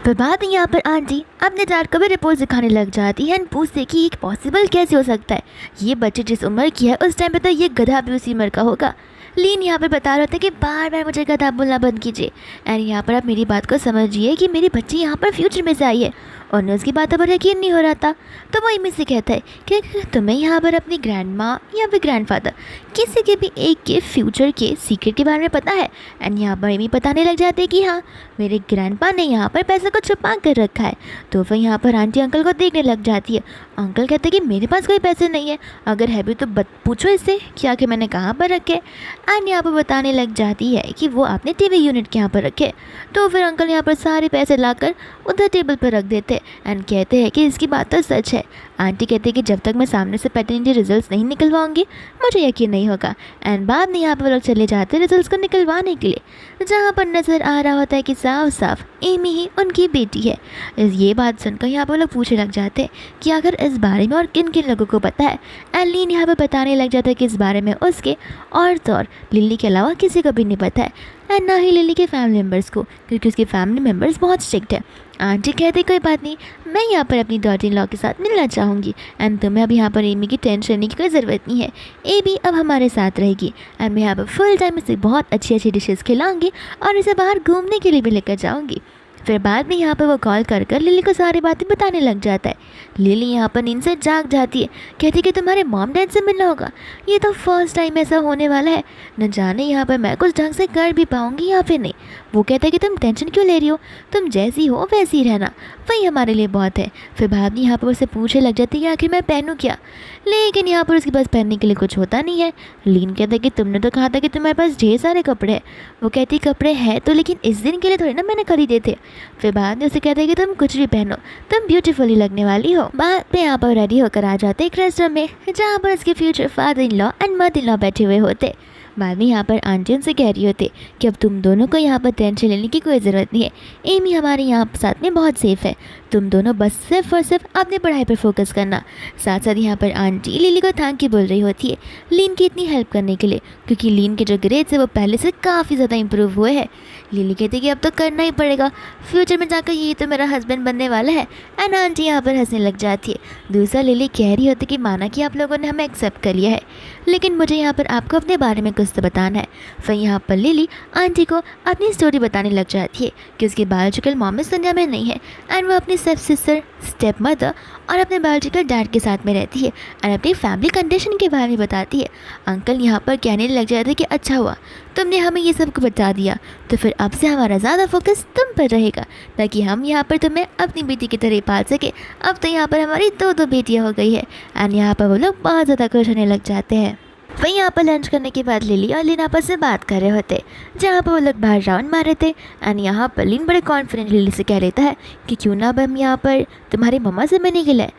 फिर बाद में यहाँ पर आंटी अपने डैड को भी रिपोर्ट दिखाने लग जाती है एंड पूछते कि ये पॉसिबल कैसे हो सकता है। ये बच्चे जिस उम्र की है उस टाइम पे तो ये गधा भी उसी उम्र का होगा। लीन यहाँ पर बता रहा था कि बार बार मुझे गधा बोलना बंद कीजिए। एंड यहाँ पर आप मेरी बात को समझिए कि मेरी बच्ची यहाँ पर फ्यूचर में से आई है और उन्हें उसकी बातों पर यकीन नहीं हो रहा था। तो वो एमी से कहता है कि तुम्हें यहाँ पर अपनी ग्रैंड माँ या फिर ग्रैंडफादर किसी के भी एक के फ्यूचर के सीक्रेट के बारे में पता है। एंड यहाँ पर एमी बताने लग जाते हैं कि हाँ मेरे ग्रैंडपा ने यहाँ पर पैसे को छुपा कर रखा है। तो फिर यहाँ पर आंटी अंकल को देखने लग जाती है। अंकल कहते हैं कि मेरे पास कोई पैसे नहीं है, अगर है भी तो पूछो इससे कि आखिर मैंने कहाँ पर रखे। एंड यहाँ पर बताने लग जाती है कि वो आपने टीवी यूनिट के यहाँ पर रखे। तो फिर अंकल यहाँ पर सारे पैसे लाकर उधर टेबल पर रख देते एंड कहते हैं कि इसकी बात तो सच है। आंटी कहती है कि जब तक मैं सामने से पैटर्निटी रिजल्ट्स नहीं निकलवाऊंगी मुझे यकीन नहीं होगा। एंड बाद में यहाँ पर लोग चले जाते हैं रिजल्ट्स को निकलवाने के लिए, जहाँ पर नज़र आ रहा होता है कि साफ साफ एमी ही उनकी बेटी है। ये बात सुनकर यहाँ पर लोग पूछने लग जाते हैं कि अगर इस बारे में और किन किन लोगों को पता है। एंड लीन यहाँ पर बताने लग जाता है कि इस बारे में उसके और तो और लिली के अलावा किसी को भी नहीं पता है, एंड ना ही लिली के फैमिली मेम्बर्स को, क्योंकि उसके फैमिली मेम्बर्स बहुत स्ट्रिक्ट है। आंटी कहते कोई बात नहीं, मैं यहाँ पर अपनी डॉटर इन लॉ के साथ मिलना चाहूँगी एंड तुम्हें अब यहाँ पर एमी की टेंशन लेने की कोई ज़रूरत नहीं है। एमी अब हमारे साथ रहेगी एंड मैं यहाँ पर फुल टाइम इसे बहुत अच्छी अच्छी डिशेज़ खिलाऊँगी और इसे बाहर घूमने के लिए भी लेकर जाऊँगी। फिर बाद में यहाँ पर वो कॉल कर लिली को सारी बातें बताने लग जाता है। लिली यहाँ पर नींद से जाग जाती है, कहती कि तुम्हारे मॉम डैड से मिलना होगा, ये तो फर्स्ट टाइम ऐसा होने वाला है, न जाने यहाँ पर मैं कुछ ढंग से कर भी पाऊँगी या फिर नहीं। वो कहता है कि तुम टेंशन क्यों ले रही हो, तुम जैसी हो वैसी रहना, वही हमारे लिए बहुत है। फिर बाद में यहाँ पर उसे पूछने लग जाती है कि आखिर मैं पहनूँ क्या, लेकिन यहाँ पर उसके पास पहनने के लिए कुछ होता नहीं है। लीन कहता है कि तुमने तो कहा था कि तुम्हारे पास ढेर सारे कपड़े हैं। वो कहती कपड़े हैं तो, लेकिन इस दिन के लिए थोड़ी ना मैंने खरीदे थे। फिर बाद में उसे कहते हैं कि तुम कुछ भी पहनो, तुम ब्यूटीफुली लगने वाली हो। बाद में यहाँ पर रेडी होकर आ जाते एक रेस्टोरेंट में, जहाँ पर उसके future father in law and mother in law बैठे हुए होते। बाद में यहाँ पर आंटी उनसे कह रही होती कि अब तुम दोनों को यहाँ पर टेंशन लेने की कोई ज़रूरत नहीं है, एमी हमारे यहाँ साथ में बहुत सेफ़ है, तुम दोनों बस सिर्फ और सिर्फ अपनी पढ़ाई पर फोकस करना। साथ साथ यहाँ पर आंटी लिली को थैंक यू बोल रही होती है लीन की इतनी हेल्प करने के लिए, क्योंकि लीन के जो ग्रेड्स है वो पहले से काफ़ी ज़्यादा इंप्रूव हुए हैं। लिली कहती है कि अब तो करना ही पड़ेगा, फ्यूचर में जाकर ये तो मेरा हस्बैंड बनने वाला है। एंड आंटी यहाँ पर हंसने लग जाती है। दूसरा लिली कह रही होती कि माना कि आप लोगों ने हमें एक्सेप्ट कर लिया है, लेकिन मुझे यहाँ पर आपको अपने बारे में कुछ तो बताना है। फिर यहाँ पर लिली आंटी को अपनी स्टोरी बताने लग जाती है कि उसकी बायोलॉजिकल मॉम इस दुनिया में नहीं है एंड वो अपनी स्टेप सिस्टर, स्टेप मदर और अपने बायोलॉजिकल डैड के साथ में रहती है और अपनी फैमिली कंडीशन के बारे में बताती है। अंकल यहाँ पर कहने लग जाते कि अच्छा हुआ तुमने हमें ये सब बता दिया, तो फिर अब से हमारा ज़्यादा फोकस तुम पर रहेगा, ताकि हम यहाँ पर तुम्हें अपनी बेटी की तरह पाल सके। अब तो यहाँ पर हमारी दो बेटियाँ हो गई है। एंड यहाँ पर वो लोग बहुत ज़्यादा खुश होने लग जाते हैं। वहीं यहाँ पर लंच करने के बाद लिली और लिन आपस में बात कर रहे होते, जहाँ पर वो लोग बाहर राउंड मार रहे थे। एंड यहाँ पर लिन बड़े कॉन्फिडेंट लिली से कह लेता है कि क्यों ना अब हम यहाँ पर तुम्हारी मम्मा से मिलने के लिए।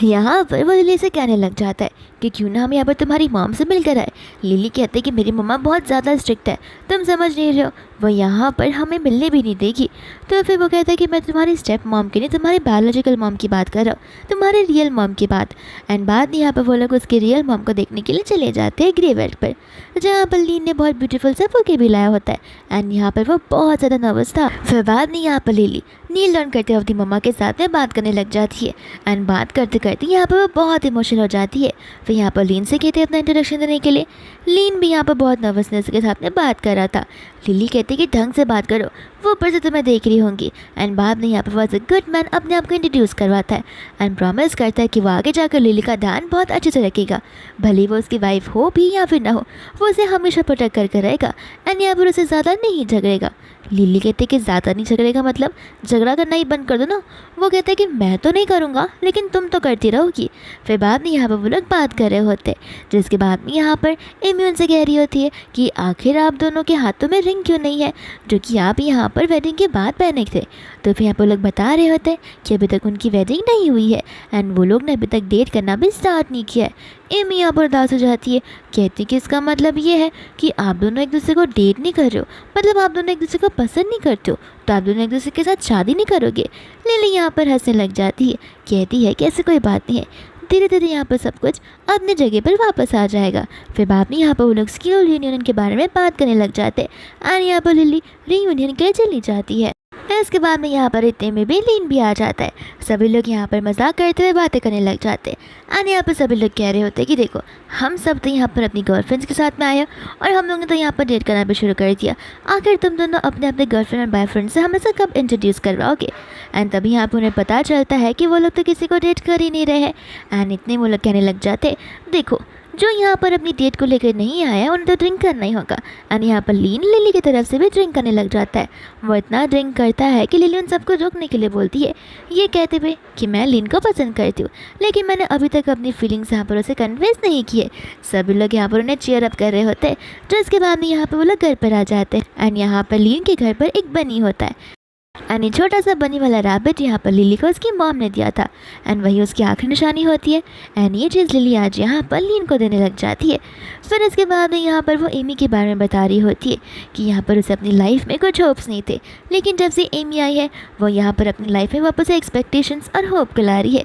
यहाँ पर वो लिली से कहने लग जाता है कि क्यों ना हम यहाँ पर तुम्हारी मॉम से मिलकर आए। लिली कहते कि मेरी मम्मा बहुत ज़्यादा स्ट्रिक्ट है, तुम समझ नहीं रहे हो, वो यहाँ पर हमें मिलने भी नहीं देगी। तो फिर वो कहता है कि मैं तुम्हारी स्टेप मॉम की नहीं, तुम्हारी बायोलॉजिकल मॉम की बात कर रहा हूँ, तुम्हारी रियल मॉम की बात। एंड बाद में यहाँ पर वो लोग उसकी रियल मॉम को देखने के लिए चले जाते हैं ग्रेवयार्ड पर, जहाँ पर लीन ने बहुत ब्यूटीफुल सा बुके भी लाया होता है। एंड यहाँ पर वो बहुत ज़्यादा नर्वस था। फिर बाद में यहाँ पर लिली नील लर्न करते हुए अपनी मम्मा के साथ में बात करने लग जाती है। एंड बात करते करते यहाँ पर वो बहुत इमोशनल हो जाती है। फिर यहाँ पर लीन से कहते हैं अपना इंट्रोडक्शन देने के लिए। लीन भी यहाँ पर बहुत नर्वसनेस के साथ में बात कर रहा था। लिली कहती कि ढंग से बात करो, वो ऊपर से तुम्हें देख रही होंगी। एंड बाद में यहाँ पर वॉज अ गुड मैन अपने आप को इंट्रोड्यूस करवाता है एंड प्रॉमिस करता है कि वो आगे जाकर लिली का ध्यान बहुत अच्छे से रखेगा, भले वो उसकी वाइफ हो भी या फिर ना हो, वो उसे हमेशा प्रोटेक्ट करके रहेगा। एंड यहाँ पर उसे ज़्यादा नहीं झगड़ेगा। लिली कहते कि ज़्यादा नहीं झगड़ेगा मतलब झगड़ा करना ही बंद कर दो ना। वो कहते हैं कि मैं तो नहीं करूँगा लेकिन तुम तो करती रहोगी। फिर बाद में यहाँ पर वो लोग बात कर रहे होते, जिसके बाद में यहाँ पर एमी उनसे कह रही होती है कि आखिर आप दोनों के हाथों में रिंग क्यों नहीं है, जो कि आप यहाँ पर वेडिंग के बाद पहने थे। तो फिर यहाँ पर लोग बता रहे होते हैं कि अभी तक उनकी वेडिंग नहीं हुई है एंड वो लोग ने अभी तक डेट करना भी स्टार्ट नहीं किया है। एमी यहाँ पर उदास हो जाती है, कहती कि इसका मतलब ये है कि आप दोनों एक दूसरे को डेट नहीं कर रहे हो, मतलब आप दोनों एक दूसरे को पसंद नहीं करते हो, तो आप दोनों एक दूसरे के साथ शादी नहीं करोगे। लिली यहाँ पर हंसने लग जाती है, कहती है कि ऐसी कोई बात नहीं है, धीरे धीरे यहाँ पर सब कुछ अपनी जगह पर वापस आ जाएगा। फिर बाद में यहाँ पर वो लोग स्कूल रियूनियन के बारे में बात करने लग जाते हैं और यहाँ पर लिली रियूनियन के लिए चली जाती है। इसके बाद में यहाँ पर इतने में भी लीन भी आ जाता है। सभी लोग यहाँ पर मजाक करते हुए बातें करने लग जाते हैं और यहाँ पर सभी लोग कह रहे होते हैं कि देखो हम सब तो यहाँ पर अपनी गर्लफ्रेंड्स के साथ में आए और हम लोगों ने तो यहाँ पर डेट करना भी शुरू कर दिया, आखिर तुम दोनों अपने अपने गर्लफ्रेंड और बॉयफ्रेंड से हमें से कब इंट्रोड्यूस करवाओगे। एंड तभी यहाँ पर उन्हें पता चलता है कि वो लोग तो किसी को डेट कर ही नहीं रहे हैं। एंड इतने वो लोग कहने लग जाते देखो जो यहाँ पर अपनी डेट को लेकर नहीं आया उन्हें तो ड्रिंक करना ही होगा। एंड यहाँ पर लीन लिली की तरफ से भी ड्रिंक करने लग जाता है। वो इतना ड्रिंक करता है कि लिली उन सबको रोकने के लिए बोलती है, ये कहते हुए कि मैं लिन को पसंद करती हूँ लेकिन मैंने अभी तक अपनी फीलिंग्स यहाँ पर उसे कन्विंस नहीं किए। सभी लोग यहाँ पर उन्हें चीयर अप कर रहे होते हैं, जिसके बाद में यहाँ पर वो लोग घर पर आ जाते हैं। एंड यहाँ पर लीन के घर पर एक बनी होता है एंड ये छोटा सा बनी वाला रैबिट यहाँ पर लिली को उसकी मॉम ने दिया था एंड वही उसकी आखिरी निशानी होती है। एंड ये चीज़ लिली आज यहाँ पर लीन को देने लग जाती है। फिर इसके बाद में यहाँ पर वो एमी के बारे में बता रही होती है कि यहाँ पर उसे अपनी लाइफ में कुछ होप्स नहीं थे, लेकिन जब से एमी आई है वो यहाँ पर अपनी लाइफ में वापस एक्सपेक्टेशंस और होप को ला रही है।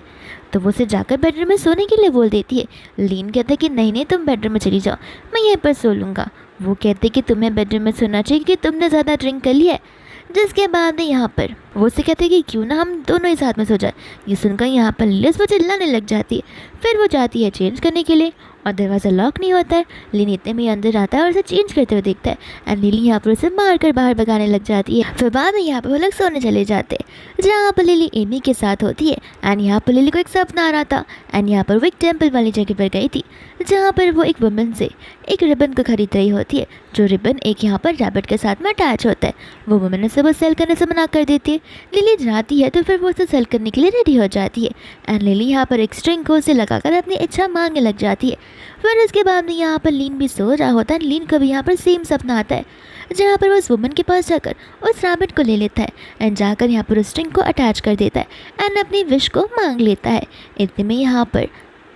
तो वो उसे जाकर बेडरूम में सोने के लिए बोल देती है। लीन कहता है कि नहीं नहीं तुम बेडरूम में चली जाओ, मैं यहीं पर सो लूँगा। वो कहते कि तुम्हें बेडरूम में सोना चाहिए कि तुमने ज़्यादा ड्रिंक कर लिया है। जिसके बाद यहाँ पर वो से कहते हैं कि क्यों ना हम दोनों ही साथ में सो जाए। ये सुनकर यहाँ पर लिलिस वो चिल्लाने लग जाती है। फिर वो जाती है चेंज करने के लिए और दरवाज़ा लॉक नहीं होता है। लिली इतने में अंदर आता है और उसे चेंज करते हुए देखता है एंड लिली यहाँ पर उसे मार कर बाहर भगाने लग जाती है। फिर बाद में यहाँ पर वो लोग सोने चले जाते हैं, जहाँ पर लिली एमी के साथ होती है। एंड यहाँ पर लिली को एक सपना आ रहा था एंड यहाँ पर वो एक टेम्पल वाली जगह पर गई थी, जहाँ पर वो एक वुमन से एक रिबन को खरीद रही होती है, जो रिबन एक यहाँ पर रैबिट के साथ में अटैच होता है। वो वुमन उसे वो सेल करने से मना कर देती है। लिली जाती है तो फिर वो उसे सेल करने के लिए रेडी हो जाती है एंड लिली यहाँ पर एक स्ट्रिंग को उसे लगाकर अपनी इच्छा मांगने लग जाती है। फिर उसके बाद में यहाँ पर लीन भी सो रहा होता है। लीन को भी यहाँ पर सेम सपना आता है, जहाँ पर वो उस वुमन के पास जाकर उस रैबिट को ले लेता है एंड जाकर यहाँ पर उस स्ट्रिंग को अटैच कर देता है एंड अपनी विश को मांग लेता है। इतने में यहाँ पर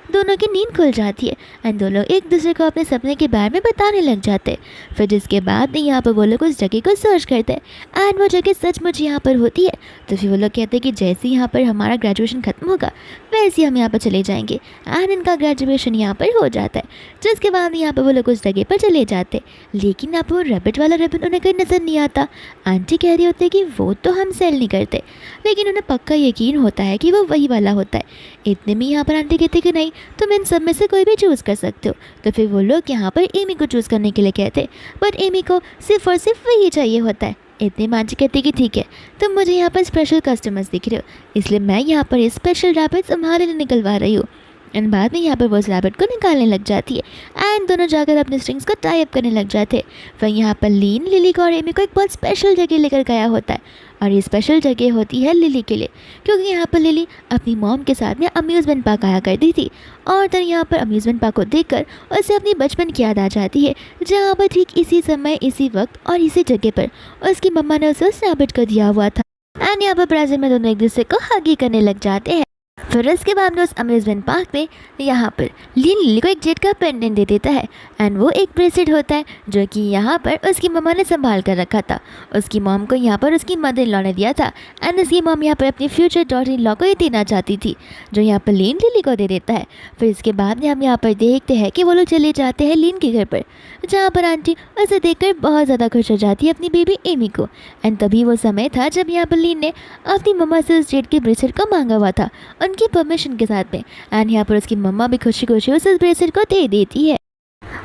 दोनों की नींद खुल जाती है एंड दोनों एक दूसरे को अपने सपने के बारे में बताने लग जाते हैं। फिर जिसके बाद यहाँ पर वो लोग उस जगह को सर्च करते हैं एंड वो जगह सचमुच यहाँ पर होती है। तो फिर वो लोग कहते हैं कि जैसे ही यहाँ पर हमारा ग्रेजुएशन ख़त्म होगा वैसे ही हम यहाँ पर चले जाएंगे एंड इनका ग्रेजुएशन यहाँ पर हो जाता है। जिसके बाद यहाँ पर वो लोग उस जगह पर चले जाते हैं, लेकिन अब वो रैबिट वाला रिबन उन्हें कहीं नज़र नहीं आता। आंटी कह रही होती है कि वो तो हम सेल नहीं करते, लेकिन उन्हें पक्का यकीन होता है कि वो वही वाला होता है। इतने में यहाँ पर आंटी कहती कि नहीं तुम इन सब में से कोई भी चूज़ कर सकते हो। तो फिर वो लोग यहाँ पर एमी को चूज़ करने के लिए कहते, बट एमी को सिर्फ और सिर्फ वही चाहिए होता है। इतने में आंटी कहती कि ठीक है तुम मुझे यहाँ पर स्पेशल कस्टमर्स दिख रहे हो, इसलिए मैं यहाँ पर ये स्पेशल रैबिट तुम्हारे लिए निकलवा रही हूँ। एंड बाद में यहाँ पर वो उस रैबिट को निकालने लग जाती है एंड दोनों जाकर अपने स्ट्रिंग्स को टाई अप करने लग जाते हैं। फिर यहाँ पर लीन लिली को और एमी को एक बहुत स्पेशल जगह लेकर गया होता है। और ये स्पेशल जगह होती है लिली के लिए, क्योंकि यहाँ पर लिली अपनी मॉम के साथ में अम्यूज़मेंट पार्क आया करती थी। और तो यहाँ पर अम्यूज़मेंट पार्क को देखकर उसे अपनी बचपन की याद आ जाती है, जहाँ पर ठीक इसी समय, इसी वक्त और इसी जगह पर उसकी मम्मा ने उसे स्नैप कर दिया हुआ था। एंड यहाँ पर प्रेजेंट में दोनों एक दूसरे को हगी करने लग जाते हैं। फिर उसके बाद में उस अम्यूज़मेंट पार्क में यहाँ पर लिली को एक जेट का पेंडेंट दे देता है। एंड वो एक ब्रेसलेट होता है जो कि यहाँ पर उसकी मम्मा ने संभाल कर रखा था। उसकी मॉम को यहाँ पर उसकी मदर इन लॉ ने दिया था। एंड उसकी मॉम यहाँ पर अपनी फ्यूचर डॉटर इन लॉ को ये देना चाहती थी, जो यहाँ पर लीन लिली को दे देता है। फिर इसके बाद में हम यहाँ पर देखते हैं कि वो लोग चले जाते हैं लीन के घर पर, जहाँ पर आंटी उसे देखकर बहुत ज़्यादा खुश हो जाती है अपनी बेबी एमी को। एंड तभी वो समय था जब यहाँ पर लीन ने अपनी मम्मा से उस जेट के ब्रेसलेट को मांगा हुआ था, उनकी परमिशन के साथ में। एंड यहाँ पर उसकी मम्मा भी खुशी खुशी उस ब्रेसलेट को दे देती है।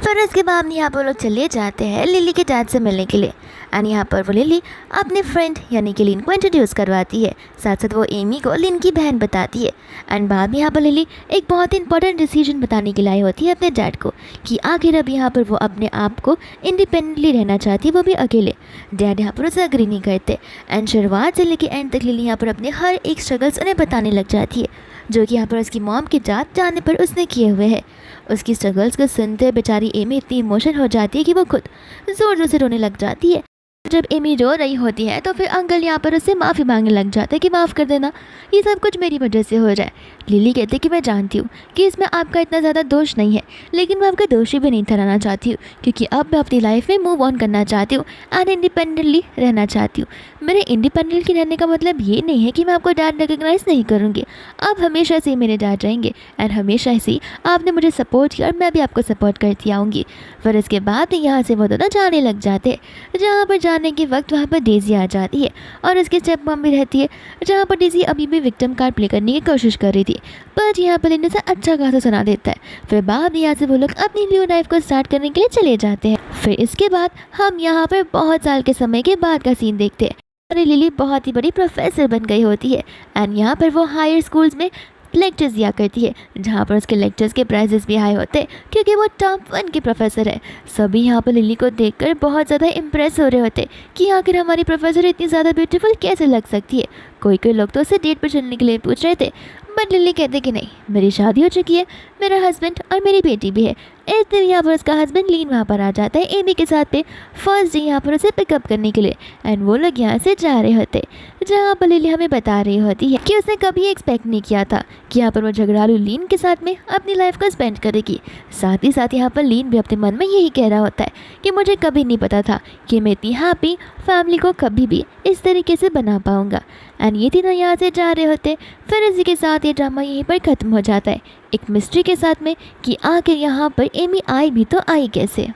फिर इसके बाद यहाँ पर लोग चले जाते हैं लिली के डैड से मिलने के लिए। एंड यहाँ पर वो लिली अपने फ्रेंड यानी कि लिन को इंट्रोड्यूस करवाती है, साथ साथ वो एमी को लिन की बहन बताती है। एंड बाद में यहाँ पर लिली एक बहुत ही इंपॉर्टेंट डिसीजन बताने के लिए आई होती है अपने डैड को कि आखिर अब यहाँ पर वो अपने आप को इंडिपेंडेंटली रहना चाहती है, वो भी अकेले। डैड यहाँ पर उसे अग्री नहीं करते। एंड शुरुआत से लेकर एंड तक लिली यहाँ पर अपने हर एक स्ट्रगल्स उन्हें बताने लग जाती है, जो कि यहाँ पर उसकी मॉम की जात जाने पर उसने किए हुए हैं। उसकी स्ट्रगल्स को सुनते बेचारी एमी इतनी इमोशन हो जाती है कि वो खुद ज़ोर ज़ोर से रोने लग जाती है। जब एमी रो रही होती है तो फिर अंकल यहाँ पर उससे माफ़ी मांगने लग जाते हैं कि माफ़ कर देना, ये सब कुछ मेरी वजह से हो जाए। लिली कहती है कि मैं जानती हूँ कि इसमें आपका इतना ज़्यादा दोष नहीं है, लेकिन मैं आपका दोषी भी नहीं ठहराना चाहती हूँ, क्योंकि अब मैं अपनी लाइफ में मूव ऑन करना चाहती हूँ एंड इंडिपेंडेंटली रहना चाहती हूँ। मेरे इंडिपेंडेंटली रहने का मतलब ये नहीं है कि मैं आपको डैड रिकग्नाइज़ नहीं करूँगी। आप हमेशा से मेरे डैड रहेंगे एंड हमेशा से आपने मुझे सपोर्ट किया और मैं भी आपको सपोर्ट करती आऊँगी। फिर इसके बाद यहाँ से वो दोनों जाने लग जाते हैं। जहाँ पर जाने के वक्त वहाँ पर डेज़ी आ जाती है और उसकी स्टेप मॉम भी रहती है, जहाँ पर डेज़ी अभी भी विक्टिम कार्ड प्ले करने की कोशिश कर रही थी, पर यहाँ पर लिन से अच्छा खासा सुना देता है। फिर बाद यहाँ से वो लोग अपनी न्यू लाइफ को स्टार्ट करने के लिए चले जाते हैं। फिर इसके बाद हम यहाँ पर बहुत साल के समय के बाद का सीन देखते हैं। अरे लिली बहुत ही बड़ी प्रोफेसर बन गई होती है एंड यहाँ पर वो हायर स्कूल्स में लेक्चर्स दिया करती है, जहाँ पर उसके लेक्चर्स के प्राइजेस भी हाई होते हैं क्योंकि वो टॉप 1 की प्रोफेसर है। सभी यहाँ पर लिली को देखकर बहुत ज़्यादा इम्प्रेस हो रहे होते कि आखिर हमारी प्रोफेसर इतनी ज़्यादा ब्यूटीफुल कैसे लग सकती है। कोई लोग तो उसे डेट पर चलने के लिए पूछ रहे थे, बट लिली कहते कि नहीं, मेरी शादी हो चुकी है, मेरा हस्बैंड और मेरी बेटी भी है। इस दिन यहाँ पर उसका हस्बैंड लीन वहाँ पर आ जाता है एमी के साथ पे फर्स्ट डे यहाँ पर उसे पिकअप करने के लिए। एंड वो लोग यहाँ से जा रहे होते, जहाँ पर लिली हमें बता रही होती है कि उसने कभी एक्सपेक्ट नहीं किया था कि यहाँ पर वो झगड़ालू लीन के साथ में अपनी लाइफ को स्पेंड करेगी। साथ ही साथ यहाँ पर लीन भी अपने मन में यही कह रहा होता है कि मुझे कभी नहीं पता था कि मैं इतनी हैप्पी फैमिली को कभी भी इस तरीके से बना पाऊँगा। एंड ये तीनों यहाँ से जा रहे होते। फिर इसी के साथ ये ड्रामा यहीं पर ख़त्म हो जाता है, एक मिस्ट्री के साथ में कि आखिर यहाँ पर एमी आई भी तो आई कैसे।